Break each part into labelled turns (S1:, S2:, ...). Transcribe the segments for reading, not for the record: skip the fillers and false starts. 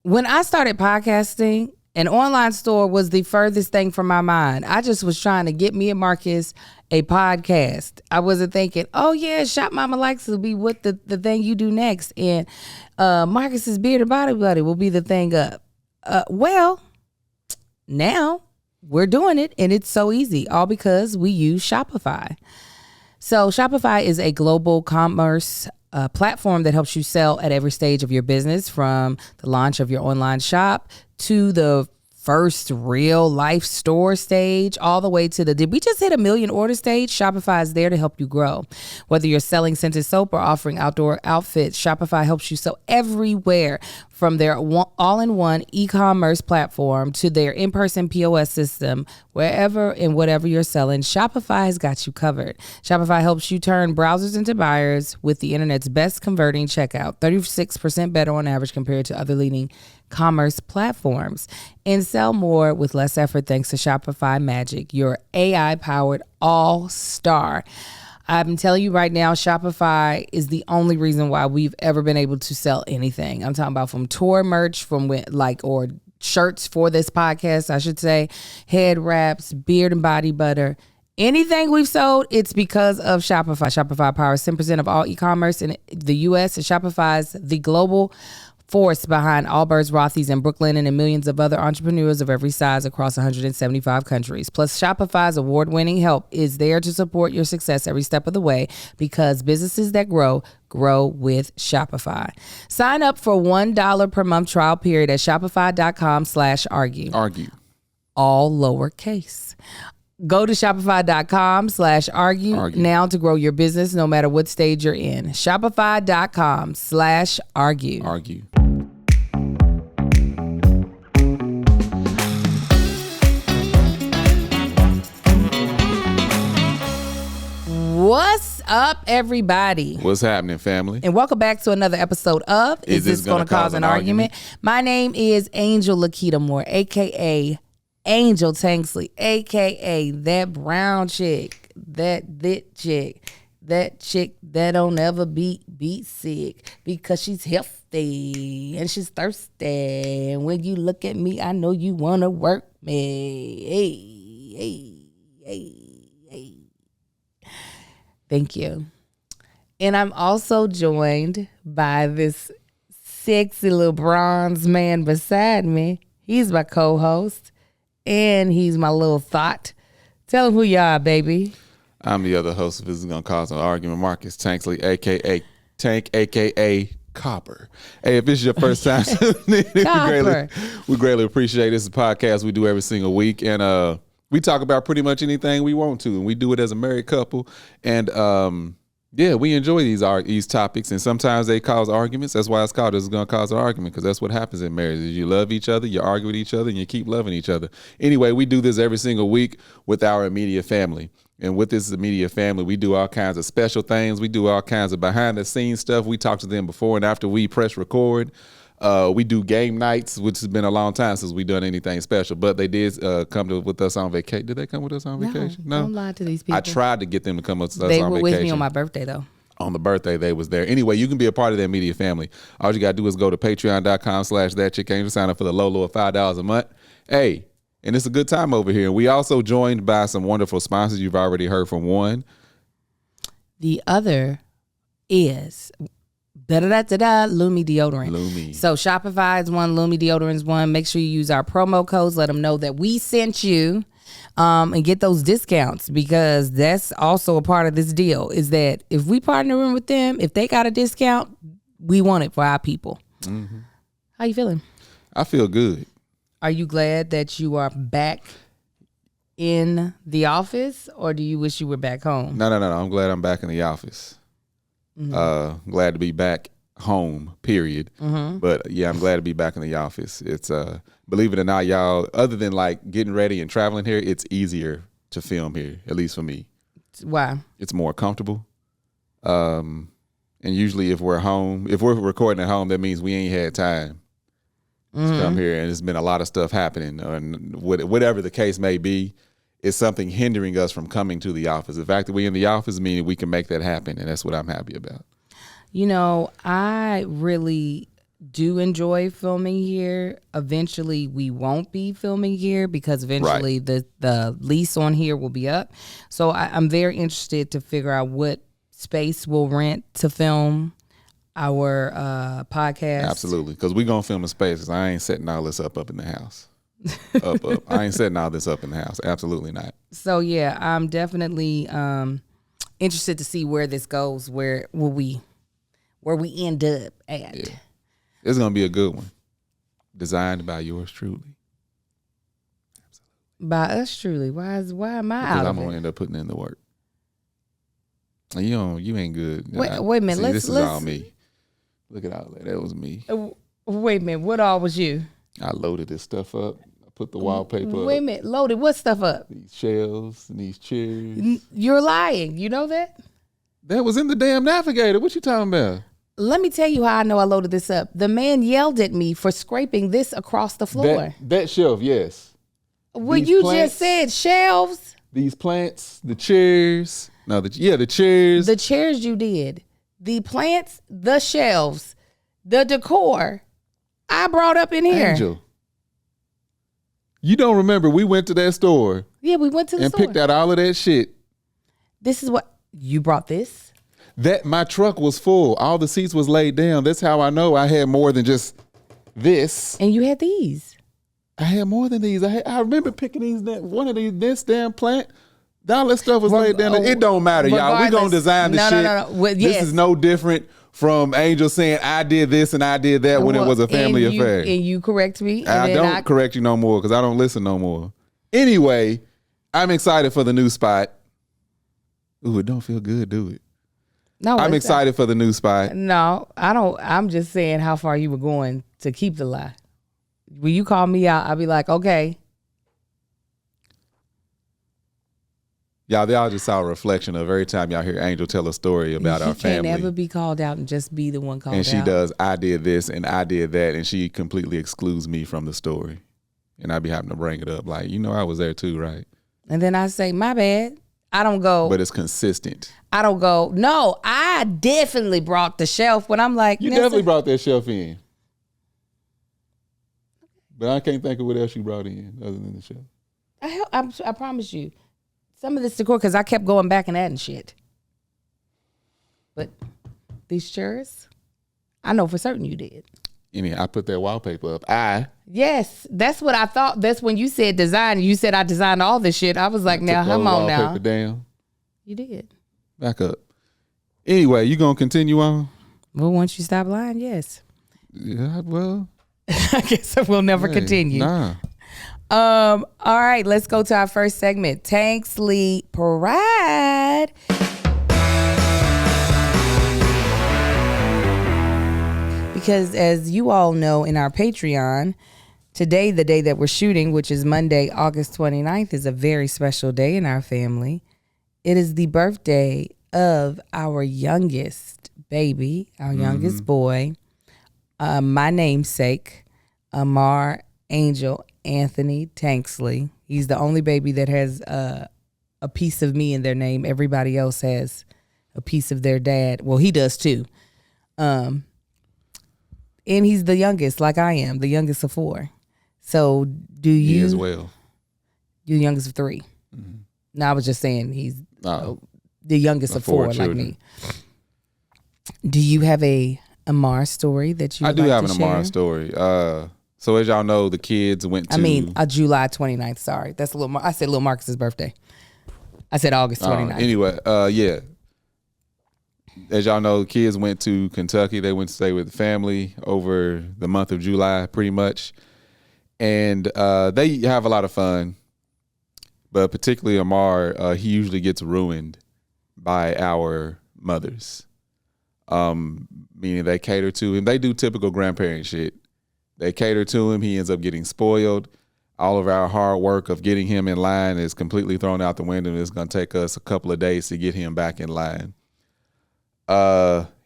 S1: When I started podcasting, an online store was the furthest thing from my mind. I just was trying to get me and Marcus a podcast. I wasn't thinking, oh yeah, Shop Mama Likes will be what the thing you do next. And Marcus's Beard and Body Buddy will be the thing up. Well, now we're doing it, and it's so easy, all because we use Shopify. So Shopify is a global commerce platform that helps you sell at every stage of your business, from the launch of your online shop to the first real life store stage, all the way to the did we just hit 1 million order stage. Shopify is there to help you grow. Whether you're selling scented soap or offering outdoor outfits, Shopify helps you sell everywhere, from their all-in-one e-commerce platform to their in-person POS system. Wherever and whatever you're selling, Shopify has got you covered. Shopify helps you turn browsers into buyers with the internet's best converting checkout, 36% better on average compared to other leading commerce platforms, and sell more with less effort thanks to Shopify Magic, your AI-powered all-star. I'm telling you right now, Shopify is the only reason why we've ever been able to sell anything. I'm talking about from tour merch, or shirts for this podcast, I should say, head wraps, beard and body butter. Anything we've sold, it's because of Shopify. Shopify powers 10% of all e-commerce in the U.S. and Shopify's the global force behind Allbirds, Rothy's, and Brooklinen, and millions of other entrepreneurs of every size across 175 countries. Plus, Shopify's award-winning help is there to support your success every step of the way, because businesses that grow with Shopify. Sign up for $1 per month trial period at shopify.com/argue.
S2: Argue.
S1: All lowercase. Go to shopify.com/argue now to grow your business no matter what stage you're in. Shopify.com/argue.
S2: Argue.
S1: What's up, everybody?
S2: What's happening, family?
S1: And welcome back to another episode of Is This Gonna Cause an Argument? My name is Angel Lakita Moore, a.k.a. Angel Tanksley, a.k.a. that brown chick, that lit chick, that chick that don't ever beat sick because she's healthy and she's thirsty. And when you look at me, I know you want to work me. Hey. Thank you. And I'm also joined by this sexy little bronze man beside me. He's my co-host. And he's my little thought. Tell him who you are, baby.
S2: I'm the other host of This Is Gonna Cause an Argument, Marcus Tanksley, a.k.a. Tank, a.k.a. Copper. Hey, if this is your first time, we greatly appreciate this. Is a podcast we do every single week. And we talk about pretty much anything we want to. And we do it as a married couple. And yeah, we enjoy these topics, and sometimes they cause arguments. That's why it's called This Is Gonna Cause an Argument, because that's what happens in marriage. Is you love each other, you argue with each other, and you keep loving each other. Anyway, we do this every single week with our immediate family. And with this immediate family, we do all kinds of special things. We do all kinds of behind-the-scenes stuff. We talk to them before and after we press record. We do game nights, which has been a long time since we've done anything special. But they did come with us on vacation. Did they come with us on vacation? No.
S1: Don't lie to these people.
S2: I tried to get them to come with us on
S1: vacation.
S2: They
S1: were with me on my birthday, though.
S2: On the birthday, they was there. Anyway, you can be a part of that media family. All you got to do is go to patreon.com/thatchickangel, sign up for the low of $5 a month. Hey, and it's a good time over here. And we also joined by some wonderful sponsors. You've already heard from one.
S1: The other is Lumi deodorant.
S2: Lumi.
S1: So Shopify is one, Lumi deodorant is one. Make sure you use our promo codes. Let them know that we sent you, and get those discounts, because that's also a part of this deal. Is that if we partnering with them, if they got a discount, we want it for our people. Mm-hmm. How you feeling?
S2: I feel good.
S1: Are you glad that you are back in the office, or do you wish you were back home?
S2: No. I'm glad I'm back in the office. Mm-hmm. Glad to be back home, period. Mm-hmm. But yeah, I'm glad to be back in the office. It's believe it or not, y'all, other than like getting ready and traveling here, it's easier to film here, at least for me.
S1: Why?
S2: It's more comfortable. And usually if we're recording at home, that means we ain't had time to come here, and there's been a lot of stuff happening, and whatever the case may be. Is something hindering us from coming to the office. The fact that we're in the office means we can make that happen, and that's what I'm happy about.
S1: You know, I really do enjoy filming here. Eventually, we won't be filming here because eventually the lease on here will be up. So I'm very interested to figure out what space we'll rent to film our podcast.
S2: Absolutely, because we're going to film in space. I ain't setting all this up in the house. up. I ain't setting all this up in the house. Absolutely not.
S1: So, yeah, I'm definitely interested to see where this goes, where we end up at.
S2: Yeah. It's going to be a good one. Designed by yours truly.
S1: Absolutely. By us truly. Why am I
S2: because
S1: out of
S2: I'm going to end up putting in the work. You ain't good.
S1: Wait a minute.
S2: See,
S1: This
S2: is all me. Look at all that. That was me.
S1: Wait a minute. What all was you?
S2: I loaded this stuff up. I put the wallpaper up.
S1: Wait a minute. Loaded what stuff up?
S2: These shelves and these chairs.
S1: You're lying. You know that?
S2: That was in the damn navigator. What you talking about?
S1: Let me tell you how I know I loaded this up. The man yelled at me for scraping this across the floor.
S2: That shelf, yes.
S1: Well, you just said shelves.
S2: These plants, the chairs. No, the chairs.
S1: The chairs you did. The plants, the shelves, the decor. I brought up in here.
S2: Angel, you don't remember we went to that store.
S1: Yeah, we went to the store.
S2: And picked out all of that shit.
S1: This is what, you brought this?
S2: That my truck was full. All the seats was laid down. That's how I know I had more than just this.
S1: And you had these.
S2: I had more than these. I remember picking one of these, this damn plant. All that stuff was laid down. It don't matter, y'all. We gonna design the shit. No. Well, yes. This is no different from Angel saying I did this and I did that when it was a family affair.
S1: And you correct me. And
S2: I don't correct you no more because I don't listen no more. Anyway, I'm excited for the new spot. Ooh, it don't feel good, do it?
S1: No,
S2: I'm excited for the new spot.
S1: No, I don't. I'm just saying how far you were going to keep the lie. When you call me out, I'll be like, okay.
S2: Y'all just saw a reflection of every time y'all hear Angel tell a story about our family.
S1: You can't ever be called out and just be the one called out.
S2: And she does, I did this and I did that, and she completely excludes me from the story. And I be having to bring it up like, I was there too, right?
S1: And then I say, my bad. I don't go.
S2: But it's consistent.
S1: I don't go, no, I definitely brought the shelf when I'm like.
S2: You definitely brought that shelf in. But I can't think of what else you brought in other than the shelf.
S1: I promise you. Some of this decor, because I kept going back and adding shit. But these chairs, I know for certain you did.
S2: I put that wallpaper up.
S1: Yes, that's what I thought. That's when you said design. You said I designed all this shit. I was like, now, come on now.
S2: Wallpaper down.
S1: You did.
S2: Back up. Anyway, you gonna continue on?
S1: Well, once you stop lying, yes.
S2: Yeah, well.
S1: I guess we'll never continue.
S2: Nah.
S1: All right, let's go to our first segment. Tanksley Pride. Because as you all know in our Patreon, today, the day that we're shooting, which is Monday, August 29th, is a very special day in our family. It is the birthday of our youngest baby, our youngest boy, my namesake, Amar Angel Anthony Tanksley. He's the only baby that has a piece of me in their name. Everybody else has a piece of their dad. Well, he does too. And he's the youngest, like I am, the youngest of 4. So do you?
S2: He as well.
S1: You're the youngest of 3. Mm-hmm. No, I was just saying he's the youngest of 4 like me. Do you have a Amar story that you would
S2: I do
S1: like
S2: have
S1: to
S2: an
S1: share?
S2: Amar story. So as y'all know, the kids went to...
S1: July 29th. Sorry. That's I said little Marcus's birthday. I said August 29th.
S2: Anyway, yeah. As y'all know, the kids went to Kentucky. They went to stay with the family over the month of July, pretty much. And they have a lot of fun. But particularly Amar, he usually gets ruined by our mothers. Meaning they cater to him. They do typical grandparent shit. They cater to him. He ends up getting spoiled. All of our hard work of getting him in line is completely thrown out the window. It's going to take us a couple of days to get him back in line.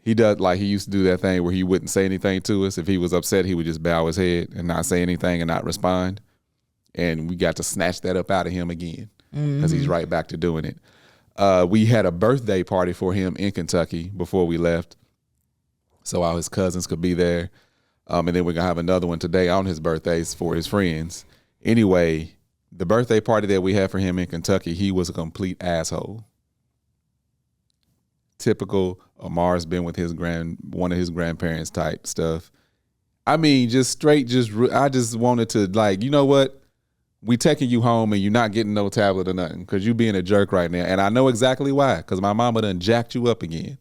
S2: He does, like he used to do that thing where he wouldn't say anything to us. If he was upset, he would just bow his head and not say anything and not respond. And we got to snatch that up out of him again because he's right back to doing it. We had a birthday party for him in Kentucky before we left, so all his cousins could be there. And then we're going to have another one today on his birthdays for his friends. Anyway, the birthday party that we had for him in Kentucky, he was a complete asshole. Typical Amars been with one of his grandparents type stuff. I mean, just straight, I just wanted to, like, you know what? We taking you home and you're not getting no tablet or nothing because you being a jerk right now. And I know exactly why, because my mama done jacked you up again.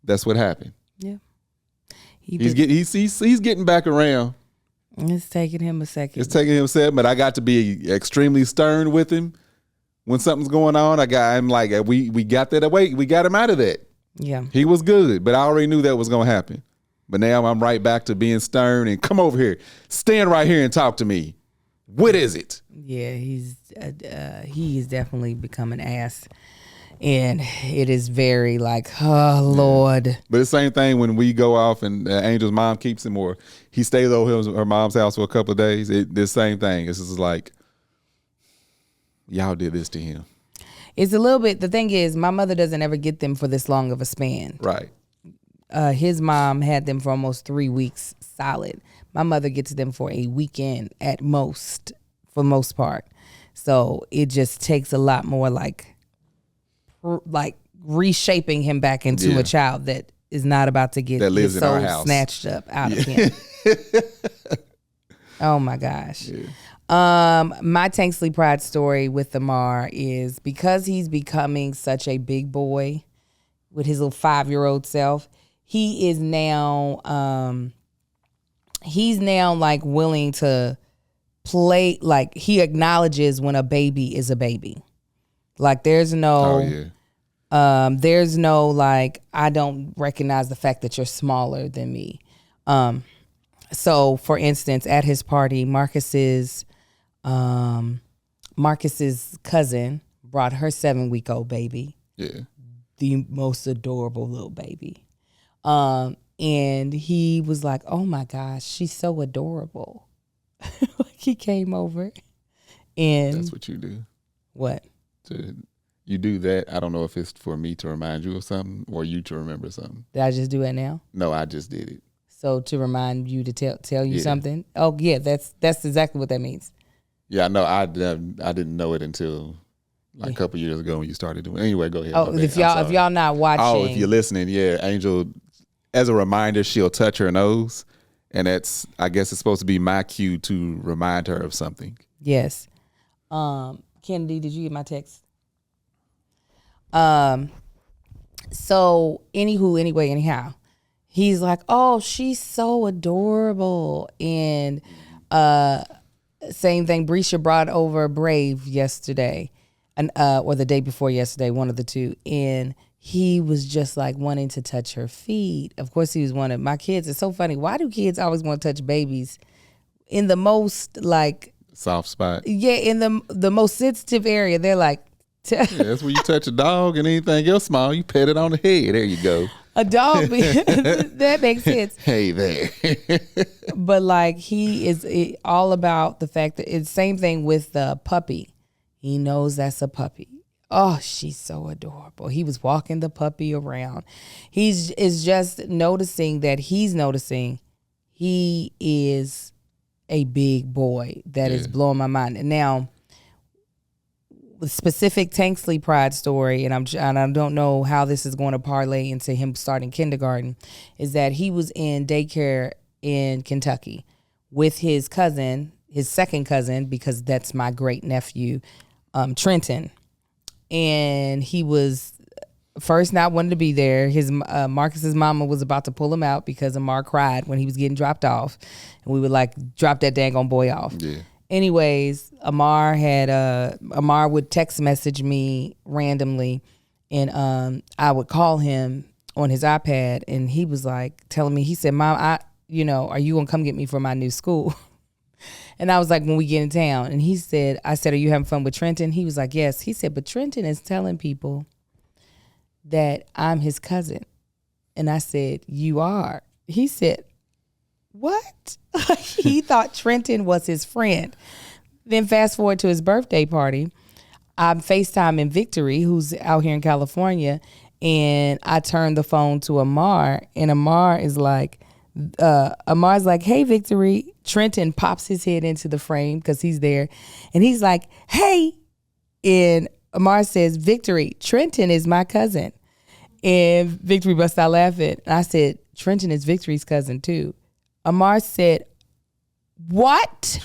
S2: That's what happened.
S1: Yeah.
S2: He's getting back around.
S1: It's taking him a second.
S2: It's taking him a second, but I got to be extremely stern with him when something's going on. I'm like, we got that away. We got him out of that.
S1: Yeah.
S2: He was good, but I already knew that was going to happen. But now I'm right back to being stern and come over here. Stand right here and talk to me. What is it?
S1: Yeah, he is definitely become an ass. And it is very like, oh, Lord.
S2: But the same thing when we go off and Angel's mom keeps him or he stays over her mom's house for a couple of days. The same thing. It's just like, y'all did this to him.
S1: It's a little bit, the thing is, my mother doesn't ever get them for this long of a span.
S2: Right.
S1: His mom had them for almost 3 weeks solid. My mother gets them for a weekend at most, for most part. So it just takes a lot more like reshaping him back into a child that is not about to get his soul snatched up out of him. Oh my gosh. Yeah. My Tanksley Pride story with Amar is because he's becoming such a big boy with his little 5-year-old self. He is now, like willing to play, like he acknowledges when a baby is a baby. Like there's no, like, I don't recognize the fact that you're smaller than me. So for instance, at his party, Marcus's cousin brought her 7-week-old baby. Yeah. The most adorable little baby. And he was like, oh my gosh, she's so adorable. Like he came over and
S2: that's what you do.
S1: What?
S2: You do that. I don't know if it's for me to remind you of something or you to remember something.
S1: Did I just do it now?
S2: No, I just did it.
S1: So to remind you to tell you something? Oh yeah, that's exactly what that means.
S2: Yeah, I know. I didn't know it until like a couple years ago when you started doing it. Anyway, go ahead.
S1: Oh, if y'all not watching.
S2: Oh, if you're listening, yeah, Angel, as a reminder, she'll touch her nose. And that's, I guess it's supposed to be my cue to remind her of something.
S1: Yes. Kennedy, did you get my text? So anyhow, he's like, oh, she's so adorable. And same thing, Brescia brought over Brave yesterday, and or the day before yesterday, one of the two. And he was just like wanting to touch her feet. Of course, he was one of my kids. It's so funny. Why do kids always want to touch babies in the most like
S2: soft spot? Yeah,
S1: in the most sensitive area. They're like,
S2: yeah, that's where you touch a dog and anything else small. You pet it on the head. There you go.
S1: A dog. That makes sense.
S2: Hey there.
S1: But like he is all about the fact that it's same thing with the puppy. He knows that's a puppy. Oh, she's so adorable. He was walking the puppy around. Is just noticing that he's noticing he is a big boy. That is blowing my mind. And now, the specific Tanksley Pride story, and I don't know how this is going to parlay into him starting kindergarten, is that he was in daycare in Kentucky with his cousin, his second cousin, because that's my great nephew, Trenton. And he was first not wanting to be there. His Marcus's mama was about to pull him out because Amar cried when he was getting dropped off, and we would like drop that daggone boy off. Yeah. Anyways, Amar would text message me randomly, and I would call him on his iPad, and he was like telling me, he said, "Mom, are you gonna come get me for my new school?" And I was like, when we get in town. And I said, are you having fun with Trenton? He was like, yes. He said, but Trenton is telling people that I'm his cousin. And I said, you are. He said, what? He thought Trenton was his friend. Then fast forward to his birthday party. I'm FaceTiming Victory, who's out here in California. And I turned the phone to Amar. And Amar is like, Amar's like, hey, Victory. Trenton pops his head into the frame because he's there. And he's like, hey. And Amar says, Victory, Trenton is my cousin. And Victory busts out laughing. And I said, Trenton is Victory's cousin too. Amar said, what?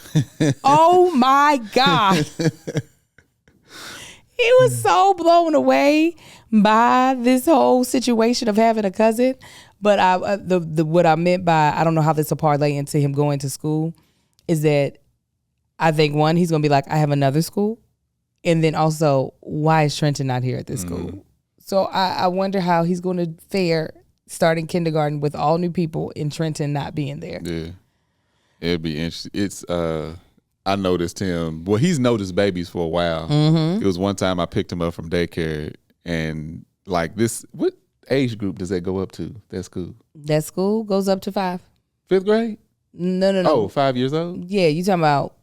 S1: Oh my God. He was so blown away by this whole situation of having a cousin. But what I meant by, I don't know how this will parlay into him going to school, is that I think, one, he's going to be like, I have another school. And then also, why is Trenton not here at this school? So I wonder how he's going to fare starting kindergarten with all new people and Trenton not being there.
S2: Yeah. It'd be interesting. It's I noticed him. Well, he's noticed babies for a while. It was one time I picked him up from daycare, and like this, what age group does that go up to? That school?
S1: That school goes up to 5.
S2: 5th grade?
S1: No.
S2: Oh, 5 years old?
S1: Yeah, you talking about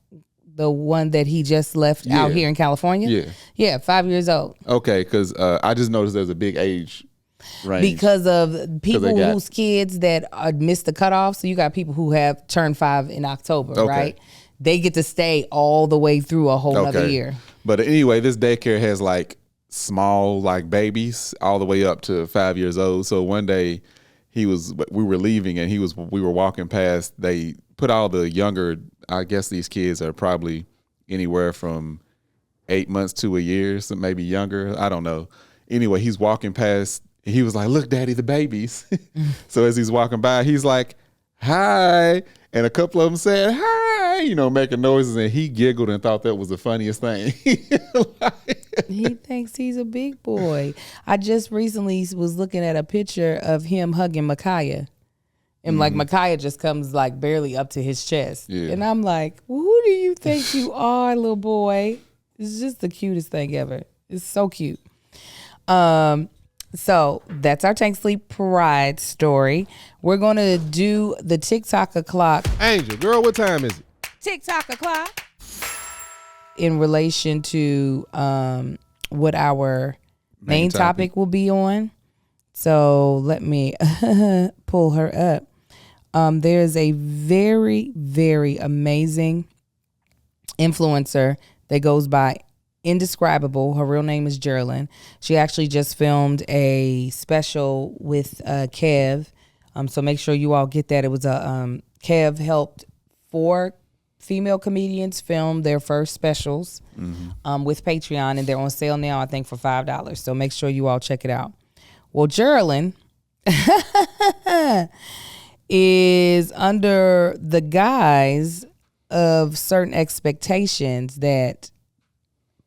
S1: the one that he just left out here in California? Yeah, 5 years old.
S2: Okay, because I just noticed there's a big age range.
S1: Because of people whose kids that missed the cutoff. So you got people who have turned 5 in October, right? They get to stay all the way through a whole other year. But
S2: anyway, this daycare has like small like babies all the way up to 5 years old. So one day we were leaving and we were walking past. They put all the younger, I guess these kids are probably anywhere from 8 months to a year, so maybe younger. I don't know. Anyway, he's walking past. He was like, look, Daddy, the babies. So as he's walking by, he's like, hi. And a couple of them said, hi, making noises. And he giggled and thought that was the funniest thing.
S1: He thinks he's a big boy. I just recently was looking at a picture of him hugging Micaiah. And like Micaiah just comes like barely up to his chest. Yeah. And I'm like, who do you think you are, little boy? It's just the cutest thing ever. It's so cute. So that's our Tanksley Pride story. We're going to do the TikTok o'clock.
S3: Angel, girl, what time is it?
S1: TikTok o'clock. In relation to what our main topic will be on. So let me pull her up. There's a very, very amazing influencer that goes by Indescribable. Her real name is Geraldine. She actually just filmed a special with Kev. So make sure you all get that. It was Kev helped 4 female comedians film their first specials with Patreon, and they're on sale now, I think, for $5. So make sure you all check it out. Well, Geraldine is under the guise of certain expectations that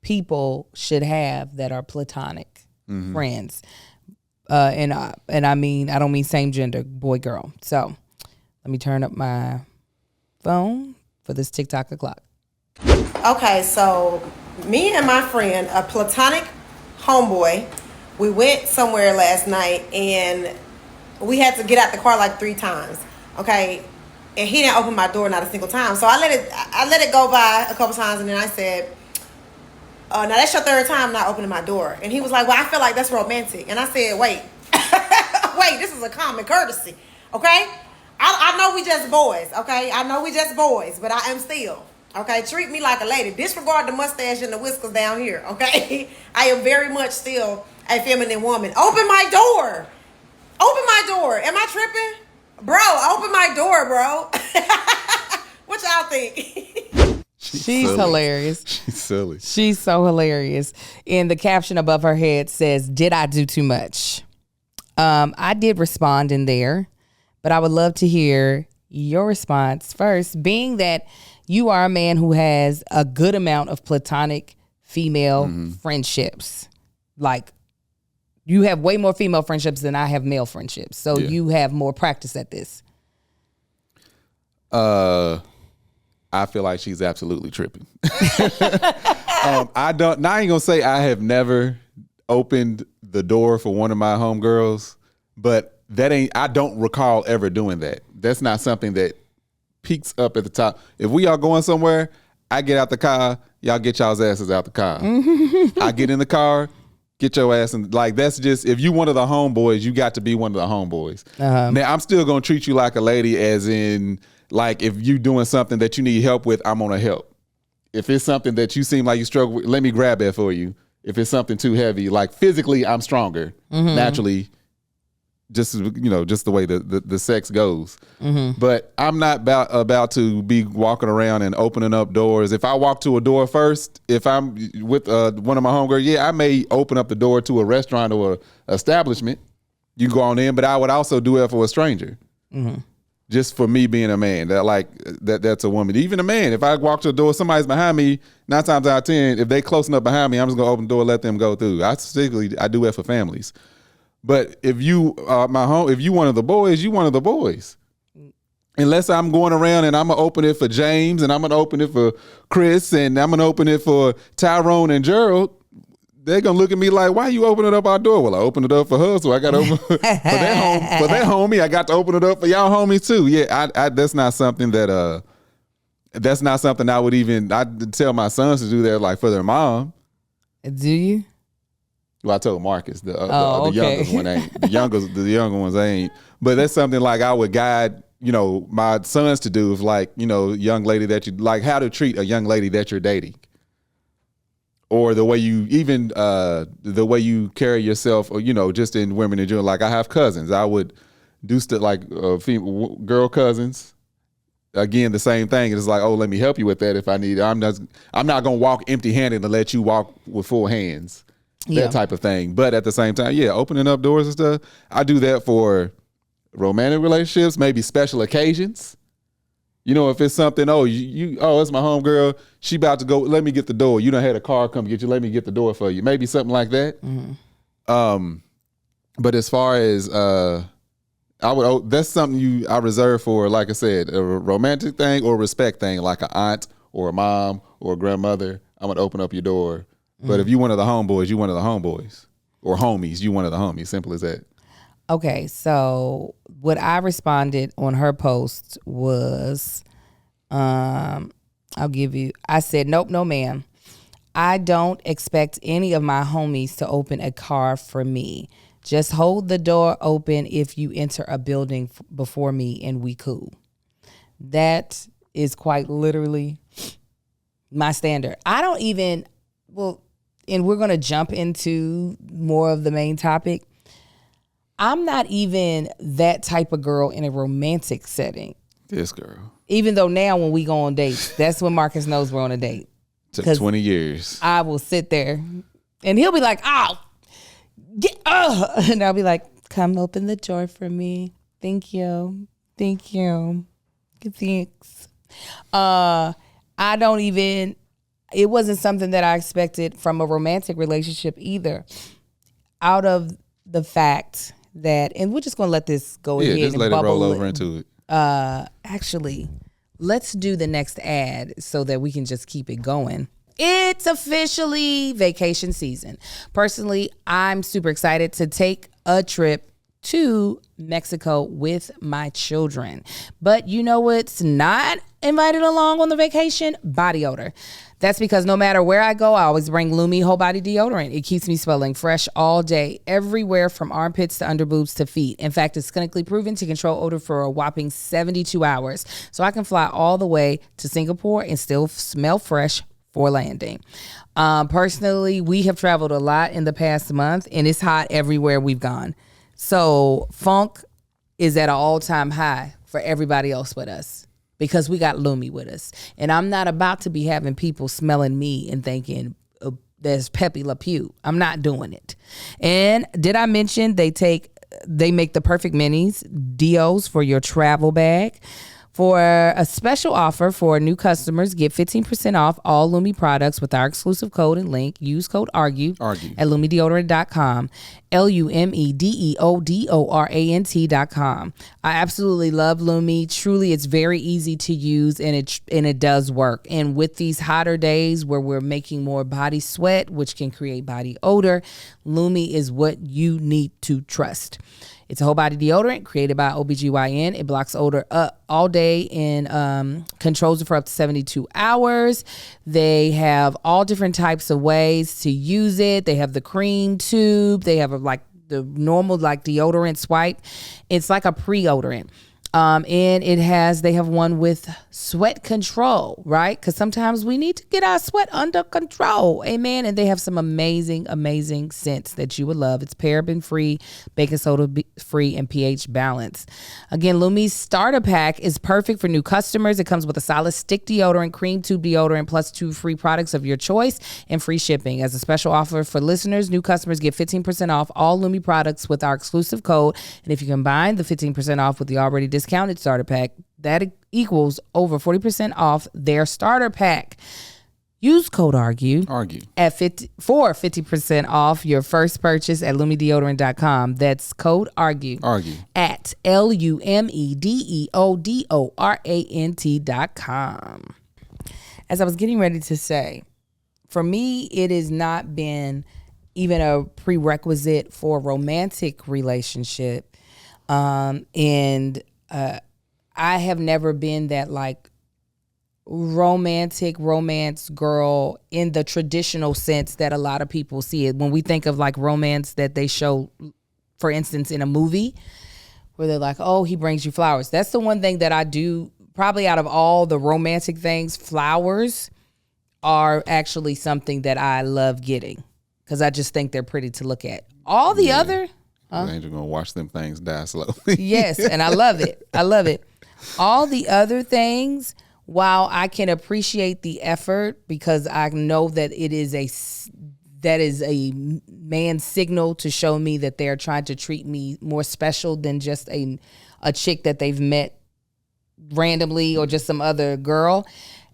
S1: people should have that are platonic friends. And I mean, I don't mean same gender, boy, girl. So let me turn up my phone for this TikTok o'clock.
S4: Okay, so me and my friend, a platonic homeboy, we went somewhere last night and we had to get out the car like 3 times. Okay, and he didn't open my door not a single time. So I let it go by a couple times, and then I said, now that's your 3rd time not opening my door. And he was like, well, I feel like that's romantic. And I said, wait, this is a common courtesy, okay? I know we just boys, okay? I know we just boys, but I am still, okay? Treat me like a lady. Disregard the mustache and the whiskers down here, okay? I am very much still a feminine woman. Open my door. Open my door. Am I tripping? Bro, open my door, bro. What y'all think?
S1: She's hilarious.
S2: She's silly.
S1: She's so hilarious. And the caption above her head says, did I do too much? I did respond in there, but I would love to hear your response first, being that you are a man who has a good amount of platonic female friendships. Like, you have way more female friendships than I have male friendships. So you have more practice at this.
S2: I feel like she's absolutely tripping. I ain't gonna say I have never opened the door for one of my homegirls, but I don't recall ever doing that. That's not something that peaks up at the top. If we are going somewhere, I get out the car, y'all get y'all's asses out the car. I get in the car, Get your ass in. Like, that's just, if you one of the homeboys, you got to be one of the homeboys. Now, I'm still going to treat you like a lady, as in, like, if you doing something that you need help with, I'm going to help. If it's something that you seem like you struggle with, let me grab that for you. If it's something too heavy, like, physically, I'm stronger. Naturally, just, you know, just the way the sex goes. But I'm not about to be walking around and opening up doors. If I walk to a door first, if I'm with one of my homegirls, I may open up the door to a restaurant or a establishment. You go on in, but I would also do it for a stranger. Just for me being a man, that's a woman. Even a man, if I walk to the door, somebody's behind me, 9 times out of 10, if they close enough behind me, I'm just gonna open the door and let them go through. I do it for families. But if you if you one of the boys, you one of the boys. Unless I'm going around and I'm gonna open it for James, and I'm gonna open it for Chris, and I'm gonna open it for Tyrone and Gerald, they're gonna look at me like, why you opening up our door? Well, I opened it up for her, so I gotta open for that homie. I got to open it up for y'all homies too. Yeah, that's not something that I would even, I'd tell my sons to do that, like, for their mom.
S1: Do you?
S2: Well, I told Marcus the youngest one ain't. The younger ones ain't. But that's something like I would guide, you know, my sons to do. If, like, you know, young lady that you like, how to treat a young lady that you're dating, or the way you the way you carry yourself, or, you know, just in women in general. Like, I have cousins. I would do stuff like girl cousins. Again, the same thing. It's like, oh, let me help you with that if I need. I'm not gonna walk empty-handed and let you walk with full hands. That type of thing. But at the same time, opening up doors and stuff, I do that for romantic relationships, maybe special occasions. You know, if it's something, it's my homegirl, she about to go, let me get the door. You done had a car come get you, let me get the door for you. Maybe something like that. But as far as that's something I reserve for, like I said, a romantic thing or a respect thing, like an aunt or a mom or a grandmother. I'm gonna open up your door. But if you one of the homeboys, you one of the homeboys. Or homies, you one of the homies. Simple as that.
S1: Okay, so what I responded on her post was, I said, nope, no ma'am. I don't expect any of my homies to open a car for me. Just hold the door open if you enter a building before me and we cool. That is quite literally my standard. And we're going to jump into more of the main topic. I'm not even that type of girl in a romantic setting.
S2: This girl.
S1: Even though now when we go on dates, that's when Marcus knows we're on a date.
S2: Took 20 years.
S1: I will sit there and he'll be like, and I'll be like, come open the door for me. Thank you. Thanks. It wasn't something that I expected from a romantic relationship either. Out of the fact that, and we're just going to let this go ahead
S2: just
S1: and
S2: let
S1: bubble
S2: it roll over into it.
S1: Actually, let's do the next ad so that we can just keep it going. It's officially vacation season. Personally, I'm super excited to take a trip to Mexico with my children. But you know what's not invited along on the vacation? Body odor. That's because no matter where I go, I always bring Lumi whole body deodorant. It keeps me smelling fresh all day, everywhere from armpits to underboobs to feet. In fact, it's clinically proven to control odor for a whopping 72 hours. So I can fly all the way to Singapore and still smell fresh for landing. Personally, we have traveled a lot in the past month, and it's hot everywhere we've gone. So funk is at an all-time high for everybody else but us, because we got Lumi with us. And I'm not about to be having people smelling me and thinking there's Pepe Le Pew. I'm not doing it. And did I mention they make the perfect minis, deos for your travel bag. For a special offer for new customers, get 15% off all Lumi products with our exclusive code and link. Use code ARGUE at LumiDeodorant.com. LumeDeodorant.com. I absolutely love Lumi. Truly, it's very easy to use, and it does work. And with these hotter days where we're making more body sweat, which can create body odor, Lumi is what you need to trust. It's a whole body deodorant created by OBGYN. It blocks odor all day and controls it for up to 72 hours. They have all different types of ways to use it. They have the cream tube. They have the normal deodorant swipe. It's like a pre-odorant. And they have one with sweat control, right? Because sometimes we need to get our sweat under control. Amen. And they have some amazing, amazing scents that you would love. It's paraben free, baking soda free, and pH balanced. Again, Lumi's starter pack is perfect for new customers. It comes with a solid stick deodorant, cream tube deodorant, plus 2 free products of your choice and free shipping. As a special offer for listeners, new customers get 15% off all Lumi products with our exclusive code. And if you combine the 15% off with the already discounted starter pack, that equals over 40% off their starter pack. Use code ARGUE at 50% off your first purchase at LumiDeodorant.com. That's code ARGUE at LumiDeodorant.com. As I was getting ready to say, for me, it has not been even a prerequisite for a romantic relationship. I have never been that romance girl in the traditional sense that a lot of people see it. When we think of romance that they show, for instance, in a movie where they're like, oh, he brings you flowers. That's the one thing that I do, probably out of all the romantic things, flowers are actually something that I love getting because I just think they're pretty to look at. All the other...
S2: Angel gonna watch them things die slowly.
S1: Yes, and I love it. All the other things, while I can appreciate the effort because I know that that is a man's signal to show me that they're trying to treat me more special than just a chick that they've met randomly or just some other girl.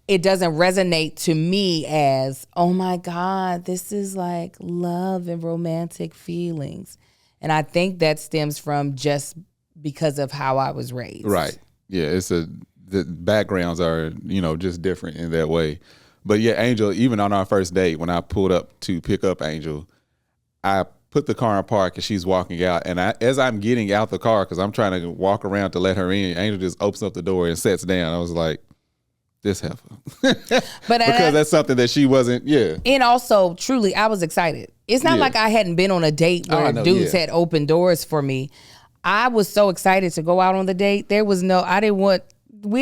S1: It doesn't resonate to me as, oh my God, this is like love and romantic feelings. And I think that stems from just because of how I was raised.
S2: Right. Yeah, the backgrounds are, just different in that way. But yeah, Angel, even on our first date, when I pulled up to pick up Angel, I put the car in park and she's walking out. And as I'm getting out the car, because I'm trying to walk around to let her in, Angel just opens up the door and sits down. I was like, this heifer. Because that's something that she wasn't,
S1: And also, truly, I was excited. It's not like I hadn't been on a date where dudes had opened doors for me. I was so excited to go out on the date. We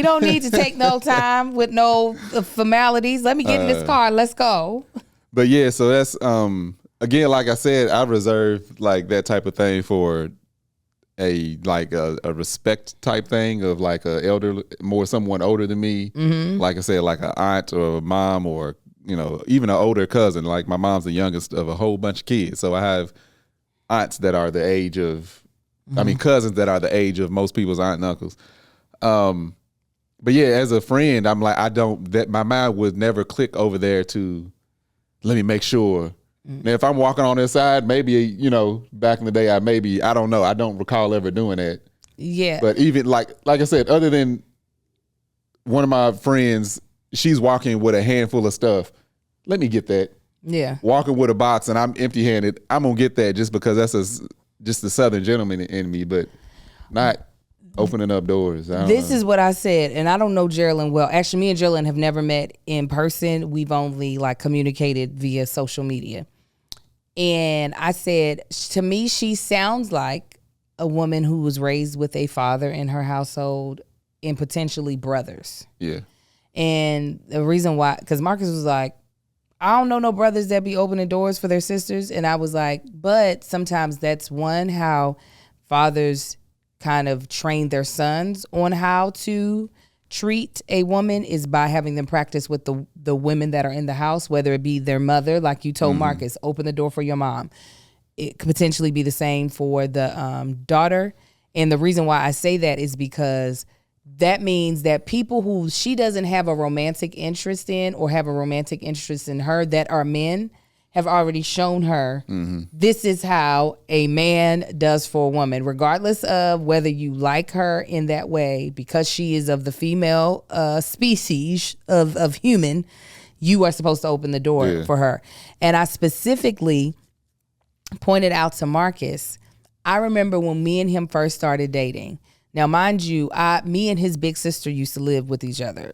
S1: don't need to take no time with no formalities. Let me get in this car. Let's go.
S2: But yeah, so that's, again, like I said, I reserve that type of thing for a respect type thing of someone older than me. Mm-hmm. Like I said, like an aunt or a mom or, even an older cousin. Like my mom's the youngest of a whole bunch of kids. So I have aunts that are the age of, cousins that are the age of most people's aunt and uncles. But yeah, as a friend, I'm like, my mind would never click over there to, let me make sure. Now, if I'm walking on this side, maybe, back in the day, I don't know. I don't recall ever doing that.
S1: Yeah.
S2: But even like I said, other than one of my friends, she's walking with a handful of stuff. Let me get that.
S1: Yeah.
S2: Walking with a box and I'm empty handed. I'm going to get that just because that's just the Southern gentleman in me, but not opening up doors.
S1: This is what I said, and I don't know Geraldine well. Actually, me and Geraldine have never met in person. We've only communicated via social media. And I said, to me, she sounds like a woman who was raised with a father in her household and potentially brothers.
S2: Yeah.
S1: And the reason why, because Marcus was like, I don't know no brothers that be opening doors for their sisters. And I was like, but sometimes that's how fathers kind of train their sons on how to treat a woman is by having them practice with the women that are in the house, whether it be their mother, like you told Marcus, open the door for your mom. It could potentially be the same for the daughter. And the reason why I say that is because that means that people who she doesn't have a romantic interest in or have a romantic interest in her that are men have already shown her this is how a man does for a woman, regardless of whether you like her in that way, because she is of the female species of human. You are supposed to open the door for her. And I specifically pointed out to Marcus, I remember when me and him first started dating. Now, mind you, me and his big sister used to live with each other.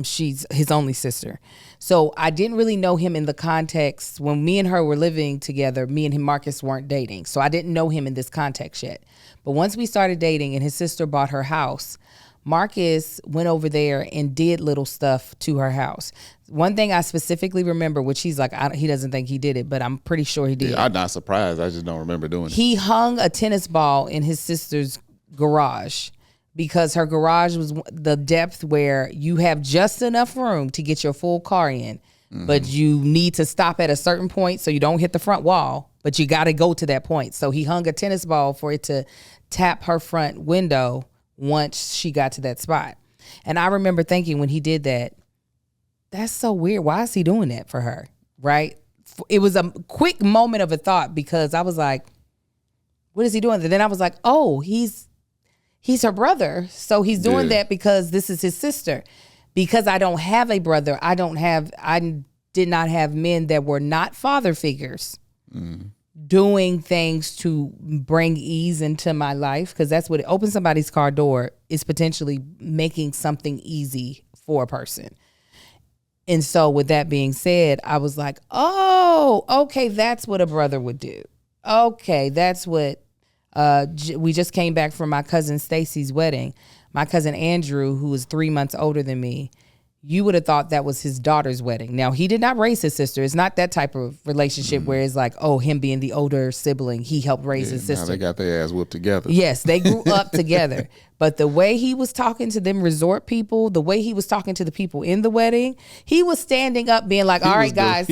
S1: She's his only sister. So I didn't really know him in the context. When me and her were living together, me and him, Marcus, weren't dating. So I didn't know him in this context yet. But once we started dating and his sister bought her house, Marcus went over there and did little stuff to her house. One thing I specifically remember, which he's like, he doesn't think he did it, but I'm pretty sure he did.
S2: Yeah, I'm not surprised. I just don't remember doing it.
S1: He hung a tennis ball in his sister's garage because her garage was the depth where you have just enough room to get your full car in, but you need to stop at a certain point so you don't hit the front wall, but you got to go to that point. So he hung a tennis ball for it to tap her front window once she got to that spot. And I remember thinking when he did that, that's so weird. Why is he doing that for her? Right? It was a quick moment of a thought because I was like, what is he doing? And then I was like, oh, he's her brother. So he's doing that because this is his sister. Because I don't have a brother, I did not have men that were not father figures doing things to bring ease into my life. Because that's what it opens somebody's car door is potentially making something easy for a person. And so with that being said, I was like, oh, okay, that's what a brother would do. Okay, that's what we just came back from my cousin Stacy's wedding. My cousin Andrew, who is 3 months older than me, you would have thought that was his daughter's wedding. Now, he did not raise his sister. It's not that type of relationship where it's like, oh, him being the older sibling, he helped raise his sister.
S2: Now they got their ass whooped together.
S1: Yes, they grew up together. But the way he was talking to them resort people, the way he was talking to the people in the wedding, he was standing up being like, all right, guys,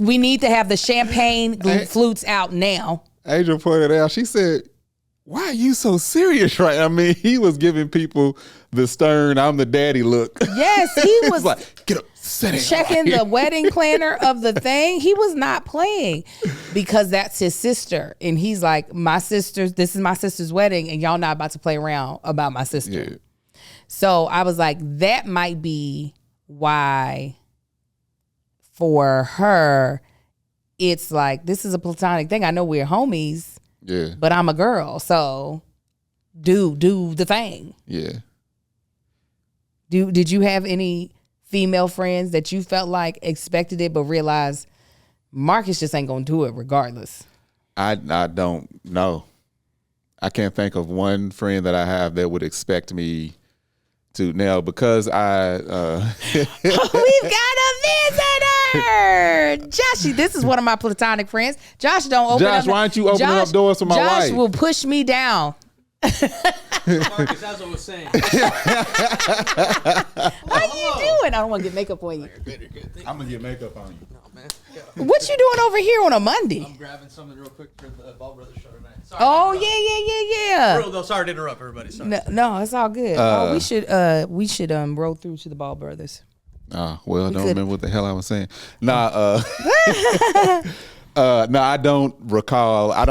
S1: we need to have the champagne flutes out now.
S2: Adrian pointed out, she said, why are you so serious, right? I mean, he was giving people the stern, I'm the daddy look.
S1: Yes, he was
S2: like, get up, sit
S1: checking the wedding planner of the thing. He was not playing because that's his sister. And he's like, this is my sister's wedding and y'all not about to play around about my sister. Yeah. So I was like, that might be why for her, it's like, this is a platonic thing. I know we're homies.
S2: Yeah.
S1: But I'm a girl, so do the thing.
S2: Yeah.
S1: Did you have any female friends that you felt like expected it but realized Marcus just ain't gonna do it regardless?
S2: I don't know. I can't think of one friend that I have that would expect me to now because I
S1: we've got a visitor. Joshy, this is one of my platonic friends. Josh don't open
S2: Josh, why aren't you opening up doors for my wife?
S1: Josh will push me down.
S3: Marcus, as I was saying.
S1: How you doing? I don't want to get makeup on you.
S2: I'm going to get makeup on you.
S3: No, man.
S1: What you doing over here on a Monday?
S3: I'm grabbing something real quick for the Ball Brothers show tonight. Sorry,
S1: oh, yeah.
S3: Real though, sorry to interrupt everybody. Sorry.
S1: No, it's all good. We should roll through to the Ball Brothers.
S2: Well, I don't remember what the hell I was saying. Nah, no, I don't recall. I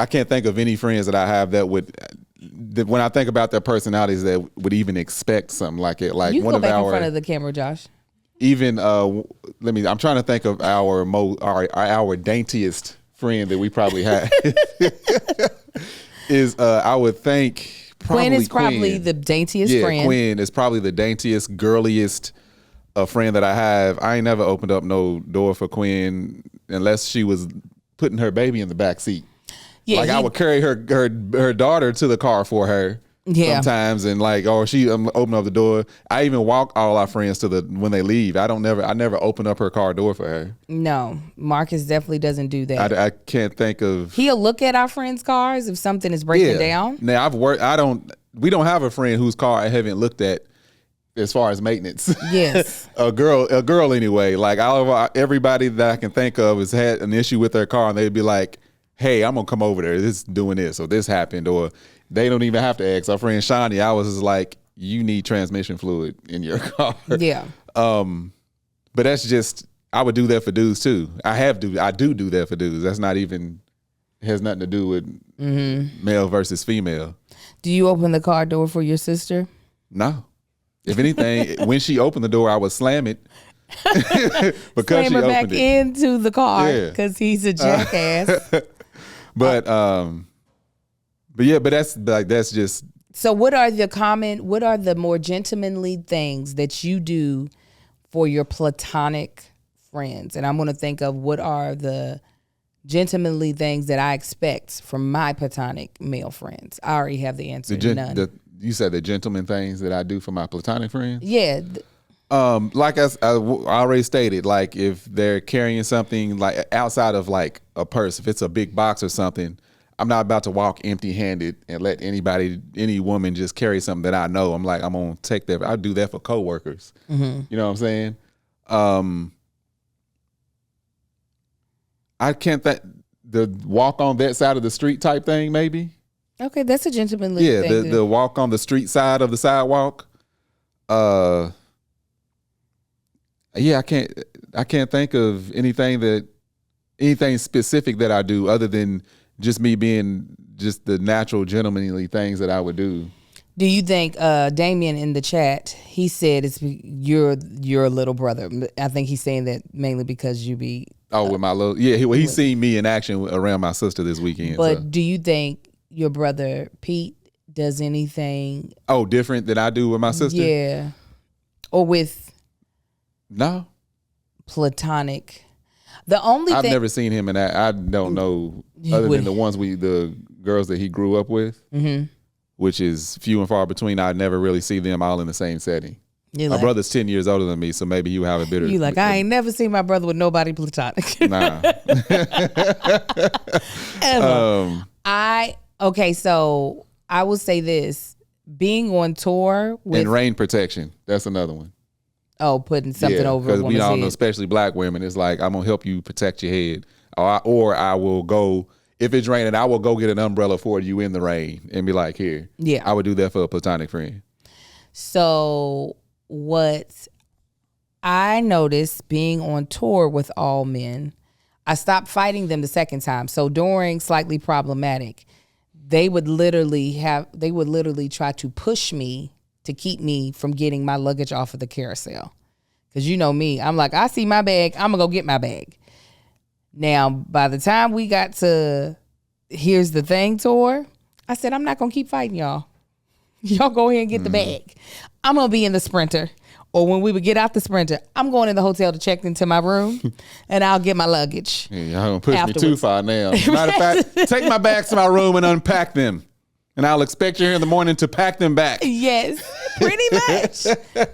S2: can't think of any friends that I have that when I think about their personalities that would even expect something like it. Like
S1: you can
S2: one
S1: go
S2: of
S1: back
S2: our,
S1: in front of the camera, Josh.
S2: Even I'm trying to think of our daintiest friend that we probably had is I would think
S1: Quinn is probably the daintiest friend.
S2: Quinn is probably the daintiest, girliest friend that I have. I ain't never opened up no door for Quinn unless she was putting her baby in the back seat. Yeah, I would carry her daughter to the car for her. Yeah. Sometimes and she open up the door. I even walk all our friends when they leave. I never open up her car door for her.
S1: No, Marcus definitely doesn't do that.
S2: I can't think of.
S1: He'll look at our friends' cars if something is breaking down.
S2: Now we don't have a friend whose car I haven't looked at as far as maintenance. Yes. a girl anyway. Like everybody that I can think of has had an issue with their car and they'd be like, hey, I'm gonna come over there. This is doing this or this happened or. They don't even have to ask. Our friend Shawnee, I was just like, you need transmission fluid in your car.
S1: Yeah.
S2: But that's just, I would do that for dudes too. I do that for dudes. That's not even, has nothing to do with male versus female.
S1: Do you open the car door for your sister?
S2: No. If anything, when she opened the door, I would slam it. Because
S1: slam her back into the car because he's a jackass.
S2: But that's just.
S1: So what are the more gentlemanly things that you do for your platonic friends? And I'm going to think of what are the gentlemanly things that I expect from my platonic male friends. I already have the answer. None.
S2: You said the gentleman things that I do for my platonic friends?
S1: Yeah.
S2: Like I already stated, like if they're carrying something like outside of like a purse, if it's a big box or something, I'm not about to walk empty-handed and let any woman just carry something that I know. I'm like, I'm gonna take that. I do that for coworkers. You know what I'm saying? I can't think the walk on that side of the street type thing, maybe.
S1: Okay, that's a gentlemanly thing.
S2: Yeah, the walk on the street side of the sidewalk. Yeah, I can't think of anything specific that I do other than just me being just the natural gentlemanly things that I would do.
S1: Do you think Damien in the chat, he said it's your little brother. I think he's saying that mainly because you be
S2: with my little he's seen me in action around my sister this weekend.
S1: But do you think your brother Pete does anything
S2: different than I do with my sister?
S1: Yeah. Or with platonic. The only
S2: I've
S1: thing
S2: never seen him in that. I don't know other than the girls that he grew up with, which is few and far between. I never really see them all in the same setting. My brother's 10 years older than me, so maybe you have a bit of.
S1: You like I ain't never seen my brother with nobody platonic.
S2: Nah.
S1: Ever. So I will say this: being on tour with
S2: and rain protection. That's another one.
S1: Oh, putting something over
S2: because we all
S1: head.
S2: know, especially black women, it's like I'm gonna help you protect your head, or I will go if it's raining. I will go get an umbrella for you in the rain and be like, here.
S1: Yeah,
S2: I would do that for a platonic friend.
S1: So what I noticed being on tour with all men, I stopped fighting them the second time. So during Slightly Problematic, they would literally try to push me to keep me from getting my luggage off of the carousel. Because you know me, I'm like, I see my bag, I'm going to go get my bag. Now, by the time we got to Here's the Thing tour, I said, I'm not going to keep fighting y'all. Y'all go ahead and get the bag. I'm going to be in the Sprinter. Or when we would get out the Sprinter, I'm going in the hotel to check into my room and I'll get my luggage.
S2: Yeah, y'all going to push me too far now. Matter of fact, take my bags to my room and unpack them. And I'll expect you here in the morning to pack them back.
S1: Yes, pretty much.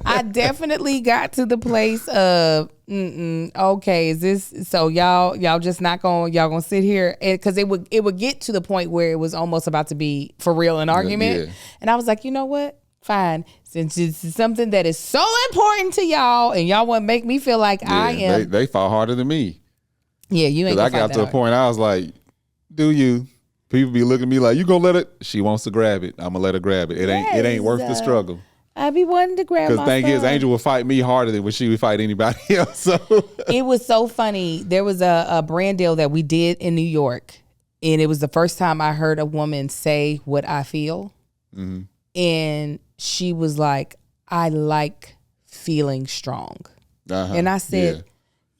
S1: I definitely got to the place of, okay, is this, so y'all just not gonna sit here? Because it would get to the point where it was almost about to be for real an argument. Yeah. And I was like, you know what? Fine. Since it's something that is so important to y'all and y'all want to make me feel like I am.
S2: They fought harder than me.
S1: Yeah, you ain't gonna fight that hard. I got to a
S2: point I was like, do you? People be looking at me like, you gonna let it? She wants to grab it. I'm gonna let her grab it. It ain't worth the struggle.
S1: I be wanting to grab my
S2: Because the thing is, Angel would fight me harder than she would fight anybody else. So
S1: it was so funny. There was a brand deal that we did in New York, and it was the first time I heard a woman say what I feel. Mm-hmm. And she was like, I like feeling strong. And I said,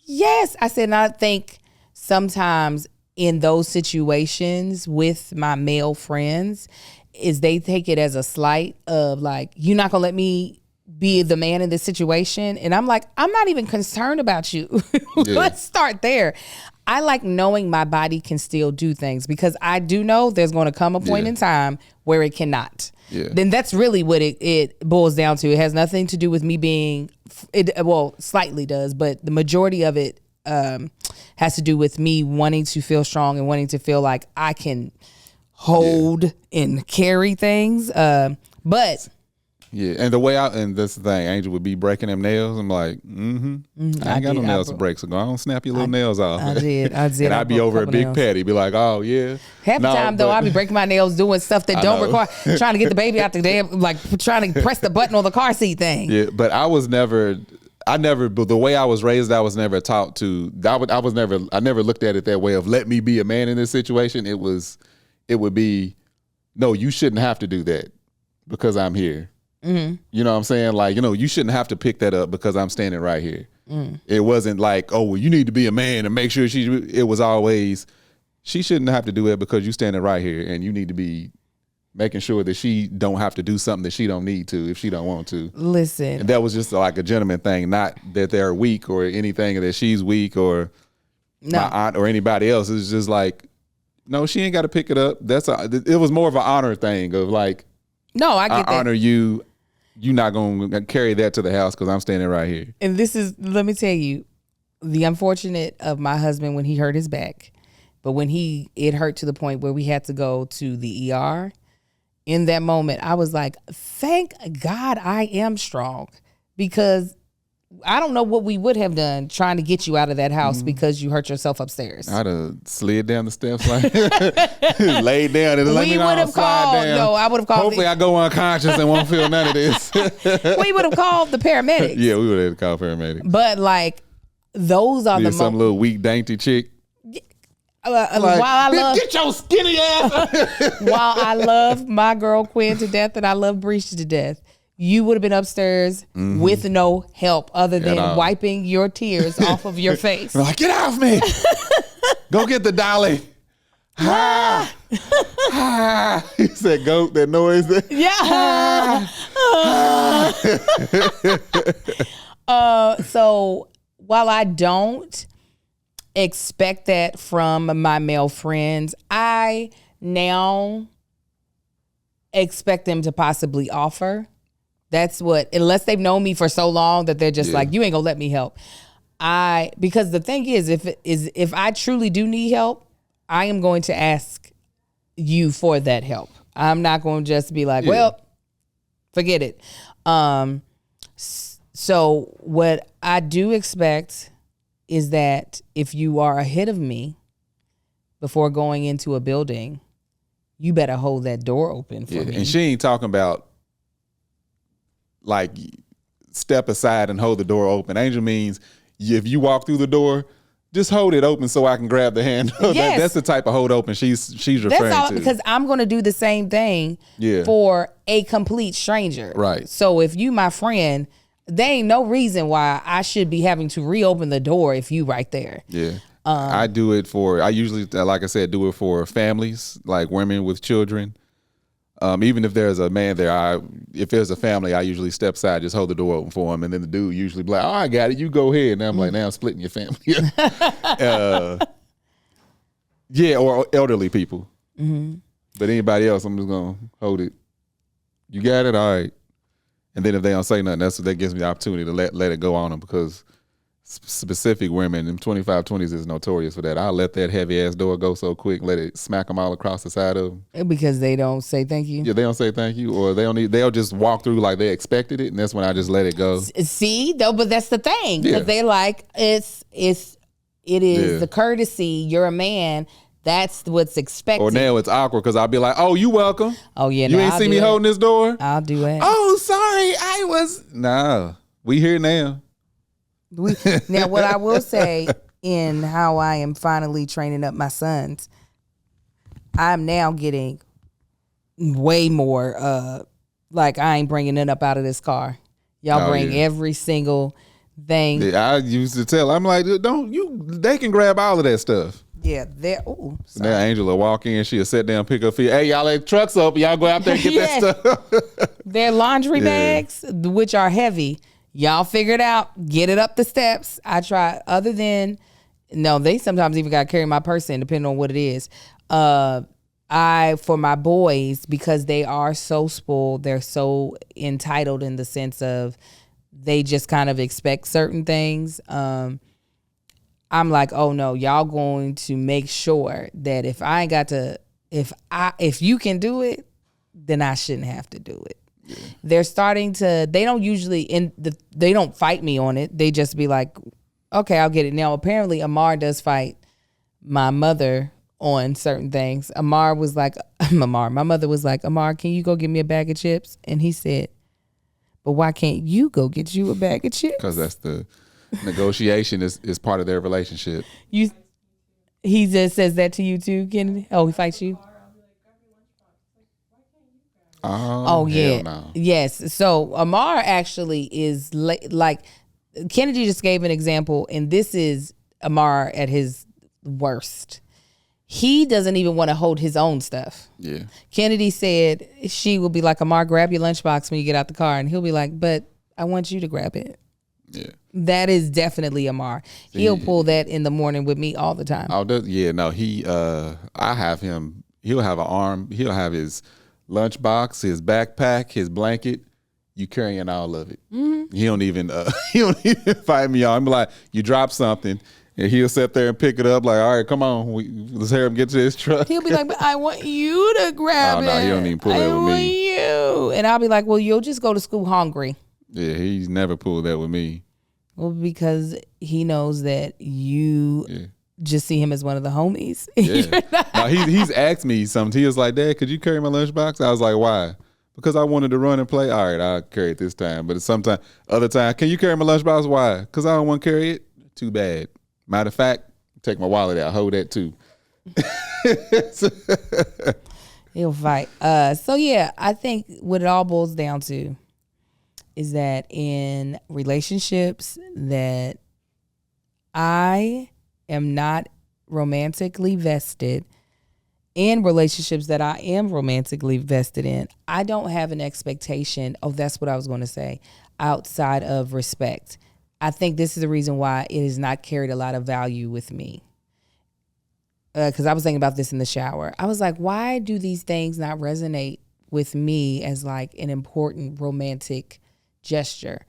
S1: yes. I said, and I think sometimes in those situations with my male friends is they take it as a slight of like, you're not gonna let me be the man in this situation. And I'm like, I'm not even concerned about you. Let's start there. I like knowing my body can still do things because I do know there's going to come a point in time where it cannot. Yeah. Then that's really what it boils down to. It has nothing to do with me being, slightly does, but the majority of it has to do with me wanting to feel strong and wanting to feel like I can hold and carry things. But
S2: yeah, and the way and that's the thing, Angel would be breaking them nails. I'm like, I ain't got no nails to break, so go on, snap your little nails off.
S1: I did.
S2: And I'd be over at Big Patty, be like, oh yeah.
S1: Half the time though, I'd be breaking my nails doing stuff that don't require, trying to get the baby out the damn, like trying to press the button on the car seat thing.
S2: Yeah, but I was never. but the way I was raised, I was never taught to. I never looked at it that way of let me be a man in this situation. It would be, no, you shouldn't have to do that because I'm here. Mm-hmm. You know what I'm saying? Like, you shouldn't have to pick that up because I'm standing right here. Mm. It wasn't like, oh, well, you need to be a man and make sure it was always, she shouldn't have to do it because you standing right here and you need to be making sure that she don't have to do something that she don't need to if she don't want to.
S1: Listen.
S2: And that was just like a gentleman thing, not that they're weak or anything, that she's weak or my aunt or anybody else. It's just like, no, she ain't got to pick it up. It was more of an honor thing of like,
S1: no, I get that.
S2: Honor you. You're not going to carry that to the house because I'm standing right here.
S1: And let me tell you, the unfortunate of my husband when he hurt his back, but when it hurt to the point where we had to go to the ER. In that moment, I was like, thank God I am strong, because I don't know what we would have done trying to get you out of that house because you hurt yourself upstairs.
S2: I'd have slid down the steps, like laid down and let me know I'm slide down.
S1: No, I would have called.
S2: Hopefully I go unconscious and won't feel none of this.
S1: We would have called the paramedics.
S2: Yeah, we would have called paramedics.
S1: But like, those are
S2: some little weak, dainty chick.
S1: While I love,
S2: get your skinny ass.
S1: While I love my girl Quinn to death and I love Breach to death, you would have been upstairs with no help other than wiping your tears off of your face.
S2: Like, get off me. Go get the dolly. Ha! Ha! He said, goat, that noise.
S1: Yeah. So while I don't expect that from my male friends, I now expect them to possibly offer. That's what, unless they've known me for so long that they're just like, you ain't gonna let me help. Because the thing is, if I truly do need help, I am going to ask you for that help. I'm not going to just be like, well, forget it. So what I do expect is that if you are ahead of me before going into a building, you better hold that door open for me.
S2: And she ain't talking about like step aside and hold the door open. Angel means if you walk through the door, just hold it open so I can grab the handle.
S1: Yes.
S2: That's the type of hold open she's referring to.
S1: Because I'm going to do the same thing for a complete stranger.
S2: Right.
S1: So if you my friend, there ain't no reason why I should be having to reopen the door if you right there.
S2: Yeah. I usually, like I said, do it for families, like women with children. Even if there's a man there, if there's a family, I usually step aside, just hold the door open for him. And then the dude usually be like, oh, I got it. You go ahead. And I'm like, now I'm splitting your family. Or elderly people. Mm-hmm. But anybody else, I'm just going to hold it. You got it? All right. And then if they don't say nothing, that gives me the opportunity to let it go on them, because specific women, them 25-20s is notorious for that. I'll let that heavy ass door go so quick, let it smack them all across the side of them.
S1: Because they don't say thank you?
S2: Yeah, they don't say thank you, or they'll just walk through like they expected it, and that's when I just let it go.
S1: See, though, but that's the thing, because they like, it is the courtesy, you're a man, that's what's expected.
S2: Or now it's awkward because I'll be like, oh, you welcome.
S1: Oh, yeah.
S2: You ain't see me holding this door?
S1: I'll do it.
S2: Oh, sorry, Nah, we here now.
S1: Now, what I will say in how I am finally training up my sons, I'm now getting way more, like I ain't bringing it up out of this car. Y'all bring every single thing.
S2: Yeah, I used to tell, I'm like, they can grab all of that stuff.
S1: Yeah,
S2: now Angel will walk in, she'll sit down, pick her feet. Hey, y'all, that truck's open. Y'all go out there and get that stuff.
S1: Their laundry bags, which are heavy. Y'all figure it out. Get it up the steps. I try. They sometimes even got to carry my purse in, depending on what it is. For my boys, because they are so spoiled, they're so entitled in the sense of they just kind of expect certain things. I'm like, oh no, y'all going to make sure that if you can do it, then I shouldn't have to do it. Yeah. They're starting to, they don't fight me on it. They just be like, okay, I'll get it. Now, apparently Amar does fight my mother on certain things. My mother was like, Amar, can you go get me a bag of chips? And he said, But why can't you go get you a bag of chips?
S2: Because that's the negotiation is part of their relationship.
S1: He just says that to you too, Kennedy? Oh, he fights you?
S2: Oh
S1: yeah.
S2: No.
S1: Yes. So Amar actually is like Kennedy just gave an example, and this is Amar at his worst. He doesn't even want to hold his own stuff.
S2: Yeah.
S1: Kennedy said she will be like, Amar, grab your lunchbox when you get out the car. And he'll be like, but I want you to grab it.
S2: Yeah.
S1: That is definitely Amar. He'll pull that in the morning with me all the time.
S2: I have him. He'll have an arm. He'll have his lunchbox, his backpack, his blanket. You carrying all of it. Mm-hmm. He don't even fight me on. I'm like, you drop something. And he'll sit there and pick it up like, all right, come on. Let's have him get to his truck.
S1: He'll be like, but I want you to grab it.
S2: No, he don't even pull that with me.
S1: I want you. And I'll be like, well, you'll just go to school hungry.
S2: Yeah, he's never pulled that with me.
S1: Well, because he knows that you just see him as one of the homies.
S2: Yeah. No, he's asked me something. He was like, Dad, could you carry my lunchbox? I was like, why? Because I wanted to run and play. All right, I'll carry it this time. But other time, can you carry my lunchbox? Why? Because I don't want to carry it. Too bad. Matter of fact, take my wallet out. Hold that too.
S1: He'll fight. So yeah, I think what it all boils down to is that in relationships that I am not romantically vested, in relationships that I am romantically vested in, I don't have an expectation. Oh, that's what I was going to say. Outside of respect. I think this is the reason why it has not carried a lot of value with me. Because I was thinking about this in the shower. I was like, why do these things not resonate with me as like an important romantic gesture?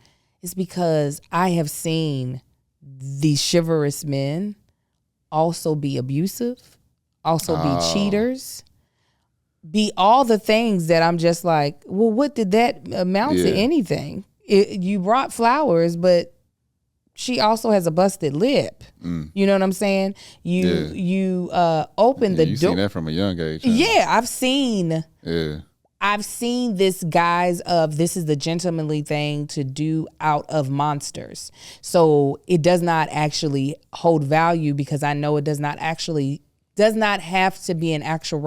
S1: It's because I have seen these chivalrous men also be abusive, also be cheaters, be all the things that I'm just like, well, what did that amount to anything? You brought flowers, but she also has a busted lip. You know what I'm saying? You opened the door.
S2: You seen that from a young age. Huh?
S1: Yeah, I've seen this guise of this is the gentlemanly thing to do out of monsters. So it does not actually hold value because I know it does not have to be an actual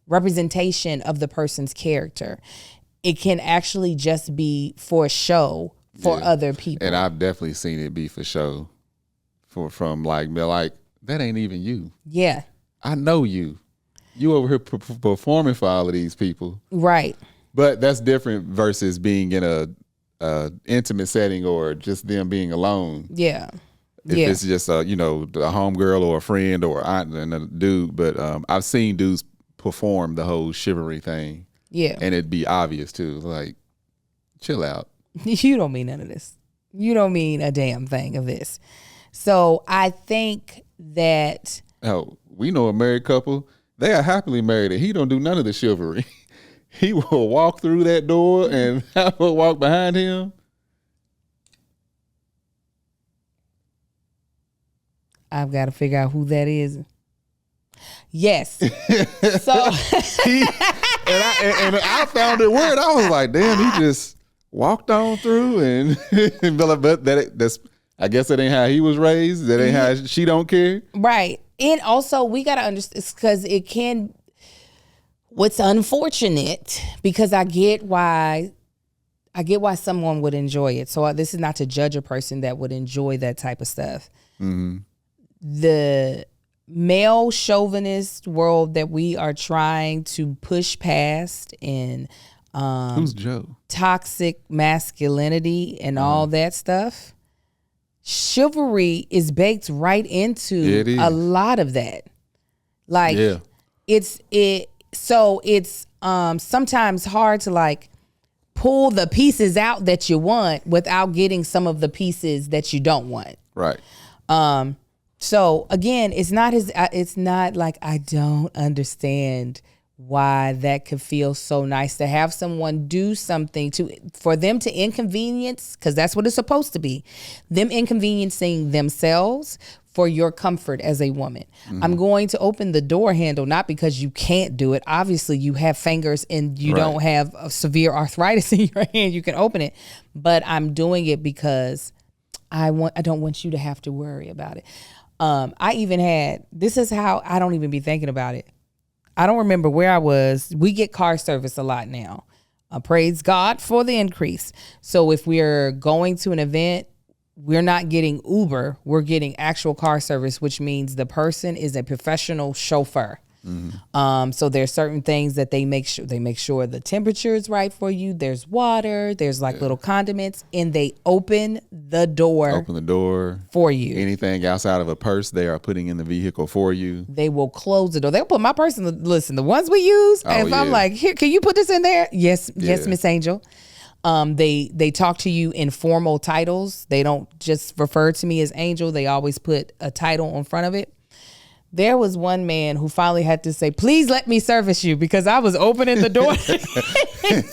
S1: representation of the person's character. It can actually just be for show for other people.
S2: And I've definitely seen it be for show. From like that ain't even you.
S1: Yeah.
S2: I know you. You over here performing for all of these people.
S1: Right.
S2: But that's different versus being in a intimate setting or just them being alone.
S1: Yeah.
S2: If it's just a homegirl or a friend or aunt and a dude. But I've seen dudes perform the whole chivalry thing.
S1: Yeah.
S2: And it'd be obvious too. Like, chill out.
S1: You don't mean none of this. You don't mean a damn thing of this. So I think that...
S2: Oh, we know a married couple. They are happily married and he don't do none of the chivalry. He will walk through that door and have her walk behind him.
S1: I've got to figure out who that is. Yes. So...
S2: and I found it weird. I was like, damn, he just... walked on through and but that's I guess that ain't how he was raised. That ain't how she don't care.
S1: Right. And also we gotta understand because it can what's unfortunate because I get why someone would enjoy it. So this is not to judge a person that would enjoy that type of stuff. Mm-hmm. The male chauvinist world that we are trying to push past and
S2: who's Joe?
S1: Toxic masculinity and all that stuff. Chivalry is baked right into a lot of that. Like it's sometimes hard to like pull the pieces out that you want without getting some of the pieces that you don't want.
S2: Right.
S1: So again, it's not like I don't understand why that could feel so nice to have someone do something for them to inconvenience, because that's what it's supposed to be, them inconveniencing themselves for your comfort as a woman. I'm going to open the door handle, not because you can't do it. Obviously, you have fingers and you don't have a severe arthritis in your hand. You can open it. But I'm doing it because I don't want you to have to worry about it. I even had, this is how I don't even be thinking about it. I don't remember where I was. We get car service a lot now. Praise God for the increase. So if we're going to an event, we're not getting Uber, we're getting actual car service, which means the person is a professional chauffeur. So there's certain things that they make sure the temperature is right for you. There's water, there's like little condiments, and they open the door for you.
S2: Anything outside of a purse, they are putting in the vehicle for you.
S1: They will close the door. They'll put my purse in the ones we use. If I'm like, here, can you put this in there? Yes, Miss Angel. They talk to you in formal titles. They don't just refer to me as Angel. They always put a title in front of it. There was one man who finally had to say, please let me service you, because I was opening the door to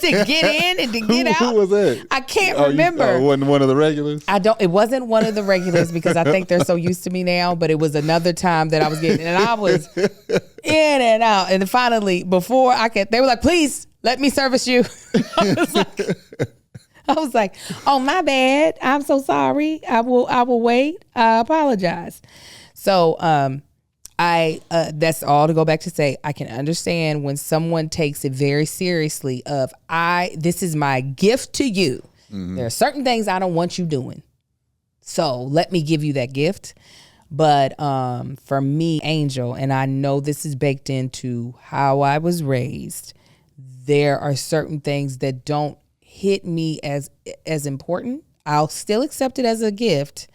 S1: get in and to get out.
S2: Who was that?
S1: I can't remember.
S2: Wasn't one of the regulars?
S1: It wasn't one of the regulars, because I think they're so used to me now, but it was another time that I was getting, and I was in and out. And finally, before they were like, please let me service you. I was like, oh, my bad. I'm so sorry. I will wait. I apologize. So, that's all to go back to say, I can understand when someone takes it very seriously this is my gift to you. There are certain things I don't want you doing. So let me give you that gift. But for me, Angel, and I know this is baked into how I was raised, there are certain things that don't hit me as important. I'll still accept it as a gift,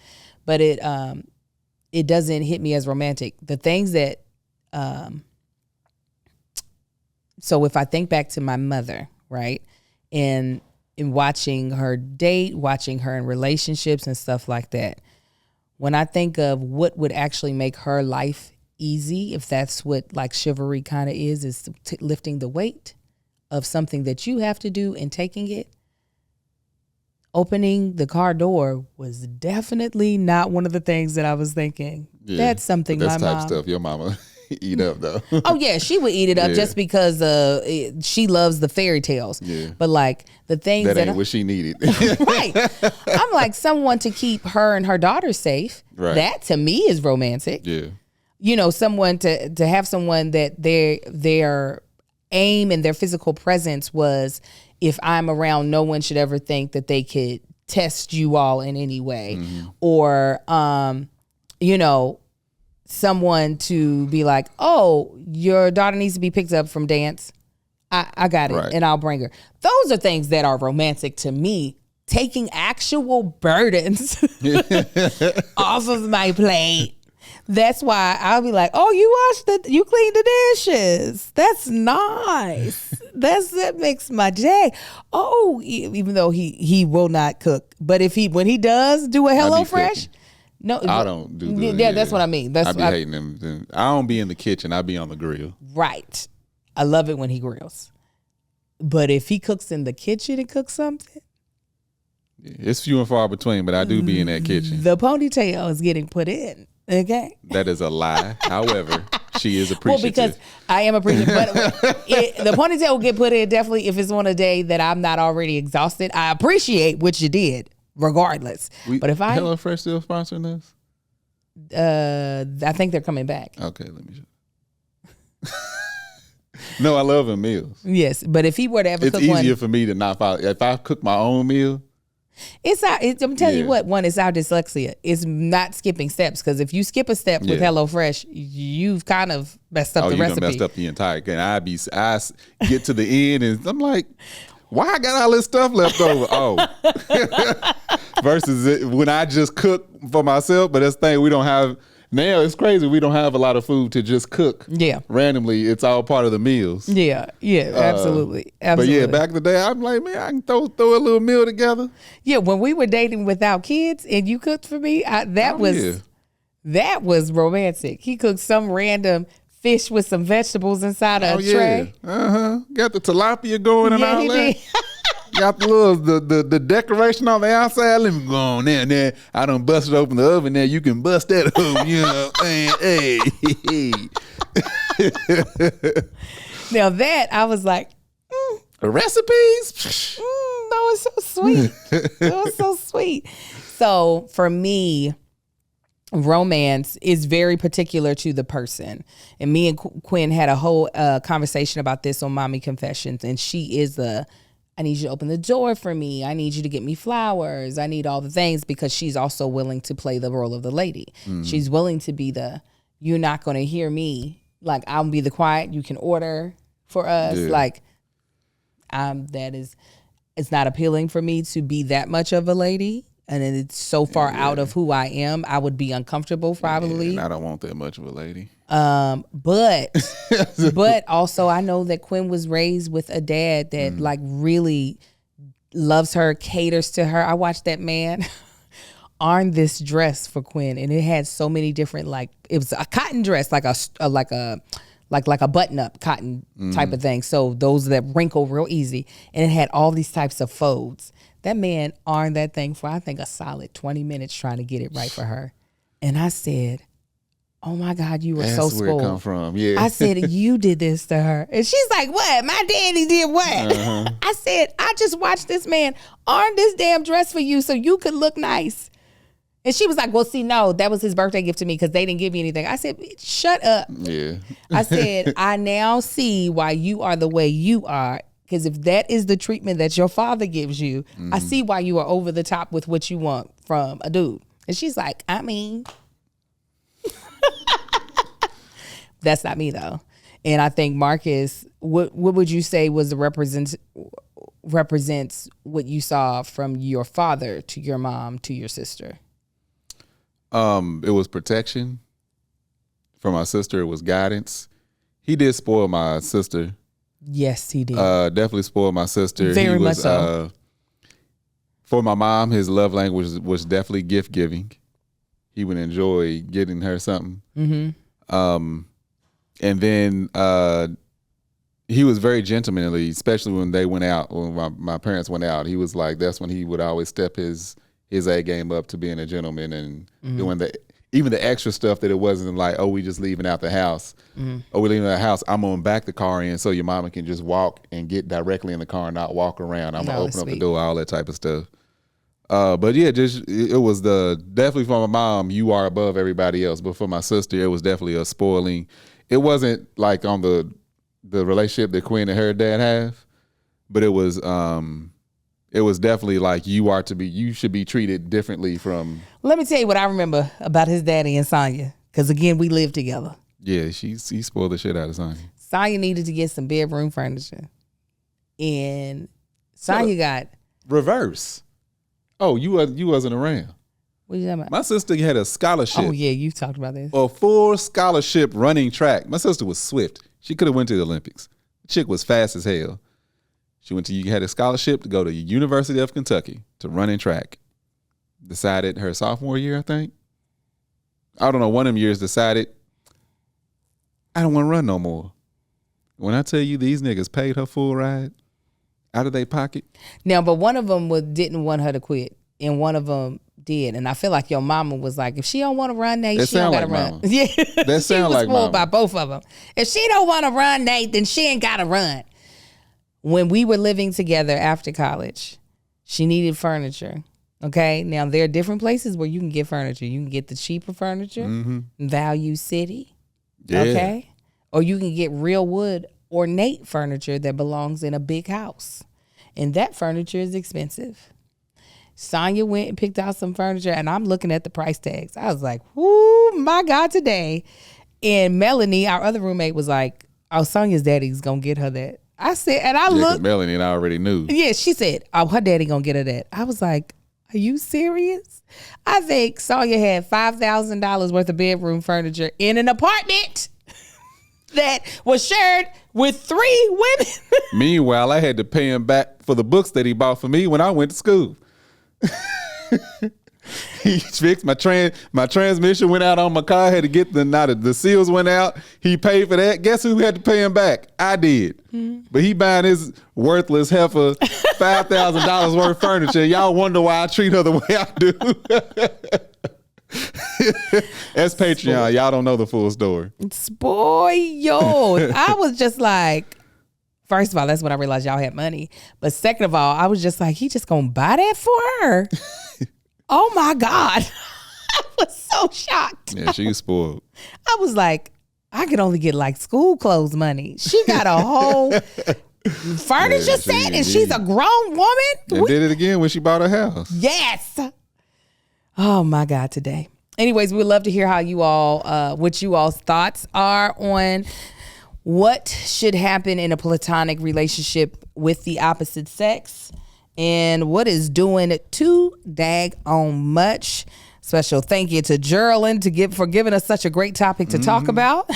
S1: but it doesn't hit me as romantic. The things that, so if I think back to my mother, right, and in watching her date, watching her in relationships and stuff like that, when I think of what would actually make her life easy, if that's what like chivalry kind of is lifting the weight of something that you have to do and taking it. Opening the car door was definitely not one of the things that I was thinking. Yeah, that's something
S2: that's
S1: my
S2: type
S1: mom.
S2: Stuff your mama eat up though.
S1: Oh yeah, she would eat it up just because she loves the fairy tales. Yeah. But like the things
S2: that ain't what she needed.
S1: Right. I'm like someone to keep her and her daughter safe. Right. That to me is romantic.
S2: Yeah.
S1: You know, someone to have someone that their aim and their physical presence was, if I'm around, no one should ever think that they could test you all in any way. Or, you know, someone to be like, oh, your daughter needs to be picked up from dance. I got it, and I'll bring her. Those are things that are romantic to me. Taking actual burdens off of my plate. That's why I'll be like, oh, you cleaned the dishes. That's nice. That makes my day. Oh, even though he will not cook. But when he does do a HelloFresh, no,
S2: I don't do that.
S1: Yeah, that's what I mean.
S2: I be hating them. I don't be in the kitchen. I be on the grill.
S1: Right. I love it when he grills. But if he cooks in the kitchen and cooks something,
S2: it's few and far between, but I do be in that kitchen.
S1: The ponytail is getting put in. Okay.
S2: That is a lie. However, she is appreciative.
S1: Well, because I am appreciative. But the ponytail will get put in definitely if it's on a day that I'm not already exhausted. I appreciate what you did, regardless. But if
S2: HelloFresh still sponsoring us?
S1: I think they're coming back.
S2: Okay, let me show. No, I love him meals.
S1: Yes, but if he were to ever cook one.
S2: It's easier for me to not follow. If I cook my own meal.
S1: I'm telling you what, it's our dyslexia. It's not skipping steps, because if you skip a step with HelloFresh, you've kind of messed up the recipe.
S2: Messed up the entire thing. I get to the end and I'm like, why I got all this stuff left over? Oh, versus when I just cook for myself. But that's the thing, we don't have now. It's crazy. We don't have a lot of food to just cook.
S1: Yeah,
S2: randomly, it's all part of the meals.
S1: Yeah, absolutely.
S2: But yeah, back in the day, I'm like, man, I can throw a little meal together.
S1: Yeah, when we were dating without kids and you cooked for me, that was romantic. He cooked some random fish with some vegetables inside a tray.
S2: Got the tilapia going and all that. Got the little the decoration on the outside. Let me go on there and there. I done busted open the oven there. You can bust that open, you know what I'm saying? Hey.
S1: Now that I was like,
S2: recipes?
S1: that was so sweet. That was so sweet. So for me, romance is very particular to the person. And me and Quinn had a whole conversation about this on Mommy Confessions. And she is I need you to open the door for me. I need you to get me flowers. I need all the things, because she's also willing to play the role of the lady. She's willing to be you're not going to hear me. Like, I'll be the quiet. You can order for us. Yeah. Like, it's not appealing for me to be that much of a lady. And it's so far out of who I am. I would be uncomfortable probably.
S2: And I don't want that much of a lady.
S1: But also I know that Quinn was raised with a dad that like really loves her, caters to her. I watched that man iron this dress for Quinn, and it had so many different, like, it was a cotton dress, like a button up cotton type of thing. So those that wrinkle real easy, and it had all these types of folds. That man ironed that thing for, I think, a solid 20 minutes trying to get it right for her. And I said, oh my God, you were so spoiled. That's where it come
S2: from, yeah.
S1: I said, you did this to her. And she's like, what? My daddy did what? I said, I just watched this man iron this damn dress for you so you could look nice. And she was like, well, see, no, that was his birthday gift to me because they didn't give me anything. I said, shut up.
S2: Yeah.
S1: I said, I now see why you are the way you are. Because if that is the treatment that your father gives you, I see why you are over the top with what you want from a dude. And she's like, I mean, that's not me though. And I think Marcus, what would you say was represents what you saw from your father to your mom to your sister?
S2: It was protection. For my sister, it was guidance. He did spoil my sister.
S1: Yes, he did.
S2: Definitely spoiled my sister.
S1: Very much so.
S2: For my mom, his love language was definitely gift giving. He would enjoy getting her something. And then he was very gentlemanly, especially when they went out. When my parents went out, he was like, that's when he would always step his A game up to being a gentleman and doing even the extra stuff that it wasn't like, oh, we just leaving out the house. Oh, we're leaving the house. I'm going to back the car in so your mama can just walk and get directly in the car and not walk around. I'm going to open up the door, all that type of stuff. But yeah, just it was definitely for my mom, you are above everybody else. But for my sister, it was definitely a spoiling. It wasn't like on the relationship that Quinn and her dad have, but it was definitely like you should be treated differently from.
S1: Let me tell you what I remember about his daddy and Sonya, because again, we lived together.
S2: Yeah, he spoiled the shit out of Sonya.
S1: Sonya needed to get some bedroom furniture, and Sonya got
S2: reverse. Oh, you wasn't around.
S1: What you talking about?
S2: My sister had a scholarship.
S1: Oh yeah, you talked about this.
S2: A full scholarship running track. My sister was swift. She could have went to the Olympics. The chick was fast as hell. She had a scholarship to go to the University of Kentucky to run in track. Decided her sophomore year, I think. I don't know, one of them years decided, I don't want to run no more. When I tell you these niggas paid her full ride out of their pocket.
S1: Now, but one of them didn't want her to quit, and one of them did. And I feel like your mama was like, if she don't want to run, Nate, she don't got to run. Yeah,
S2: that sound like mama. She was spoiled
S1: by both of them. If she don't want to run, Nate, then she ain't got to run. When we were living together after college, she needed furniture. Okay, now there are different places where you can get furniture. You can get the cheaper furniture, Value City, okay? Or you can get real wood, ornate furniture that belongs in a big house. And that furniture is expensive. Sonya went and picked out some furniture, and I'm looking at the price tags. I was like, whoo, my God, today. And Melanie, our other roommate, was like, oh, Sonya's daddy's going to get her that. I said, and I looked.
S2: Melanie and I already knew.
S1: Yeah, she said, oh, her daddy going to get her that. I was like, are you serious? I think Sonya had $5,000 worth of bedroom furniture in an apartment that was shared with 3 women.
S2: Meanwhile, I had to pay him back for the books that he bought for me when I went to school. He fixed my transmission went out on my car. I had to get the seals went out. He paid for that. Guess who had to pay him back? I did. But he buying his worthless heifer $5,000 worth of furniture. Y'all wonder why I treat her the way I do. That's Patreon. Y'all don't know the full story.
S1: Spoiled. I was just like, first of all, that's when I realized y'all had money. But second of all, I was just like, he just gonna buy that for her? Oh my God. I was so shocked.
S2: Yeah, she's spoiled.
S1: I was like, I could only get like school clothes money. She got a whole furniture set and she's a grown woman.
S2: And did it again when she bought her house.
S1: Yes. Oh my God, today. Anyways, we'd love to hear how you all, what you all's thoughts are on what should happen in a platonic relationship with the opposite sex and what is doing too daggone much. Special thank you to Geraldine for giving us such a great topic to talk about.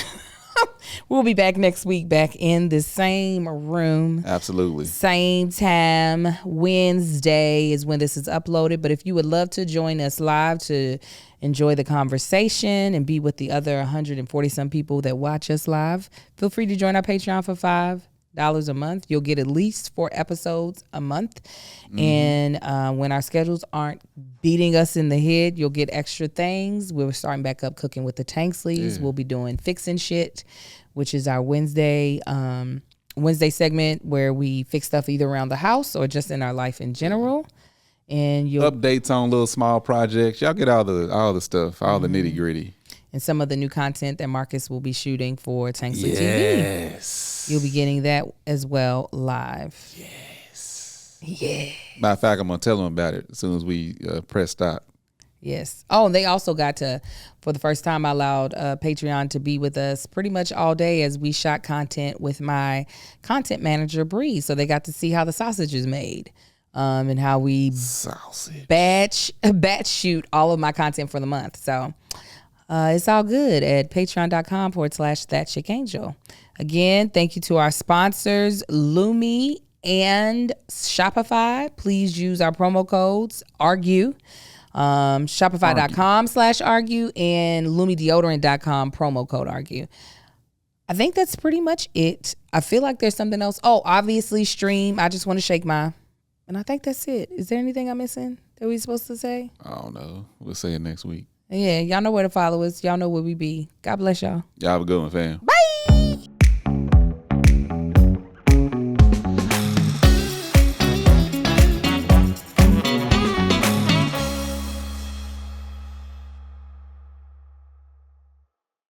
S1: We'll be back next week, back in the same room.
S2: Absolutely.
S1: Same time. Wednesday is when this is uploaded. But if you would love to join us live to enjoy the conversation and be with the other 140 some people that watch us live, feel free to join our Patreon for $5 a month. You'll get at least 4 episodes a month. And when our schedules aren't beating us in the head, you'll get extra things. We're starting back up cooking with the Tanksleys. Yeah. We'll be doing Fixin' Shit, which is our Wednesday segment where we fix stuff either around the house or just in our life in general. And you'll
S2: updates on little small projects. Y'all get all the stuff, all the nitty gritty.
S1: And some of the new content that Marcus will be shooting for Tanksley TV.
S2: Yes.
S1: You'll be getting that as well live.
S2: Yes.
S1: Yeah.
S2: Matter of fact, I'm going to tell them about it as soon as we press stop.
S1: Yes. Oh, and they also got to, for the first time, I allowed Patreon to be with us pretty much all day as we shot content with my content manager, Bree. So they got to see how the sausage is made. And how we batch shoot all of my content for the month. So it's all good at patreon.com/thatchickangel. Again, thank you to our sponsors, Lumi and Shopify. Please use our promo codes, ARGUE, shopify.com/argue, and lumideodorant.com, promo code ARGUE. I think that's pretty much it. I feel like there's something else. Oh, obviously stream. I just want to shake my... And I think that's it. Is there anything I'm missing that we're supposed to say?
S2: I don't know. We'll say it next week.
S1: Yeah, y'all know where to follow us. Y'all know where we be. God bless y'all.
S2: Y'all have a good one, fam.
S1: Bye.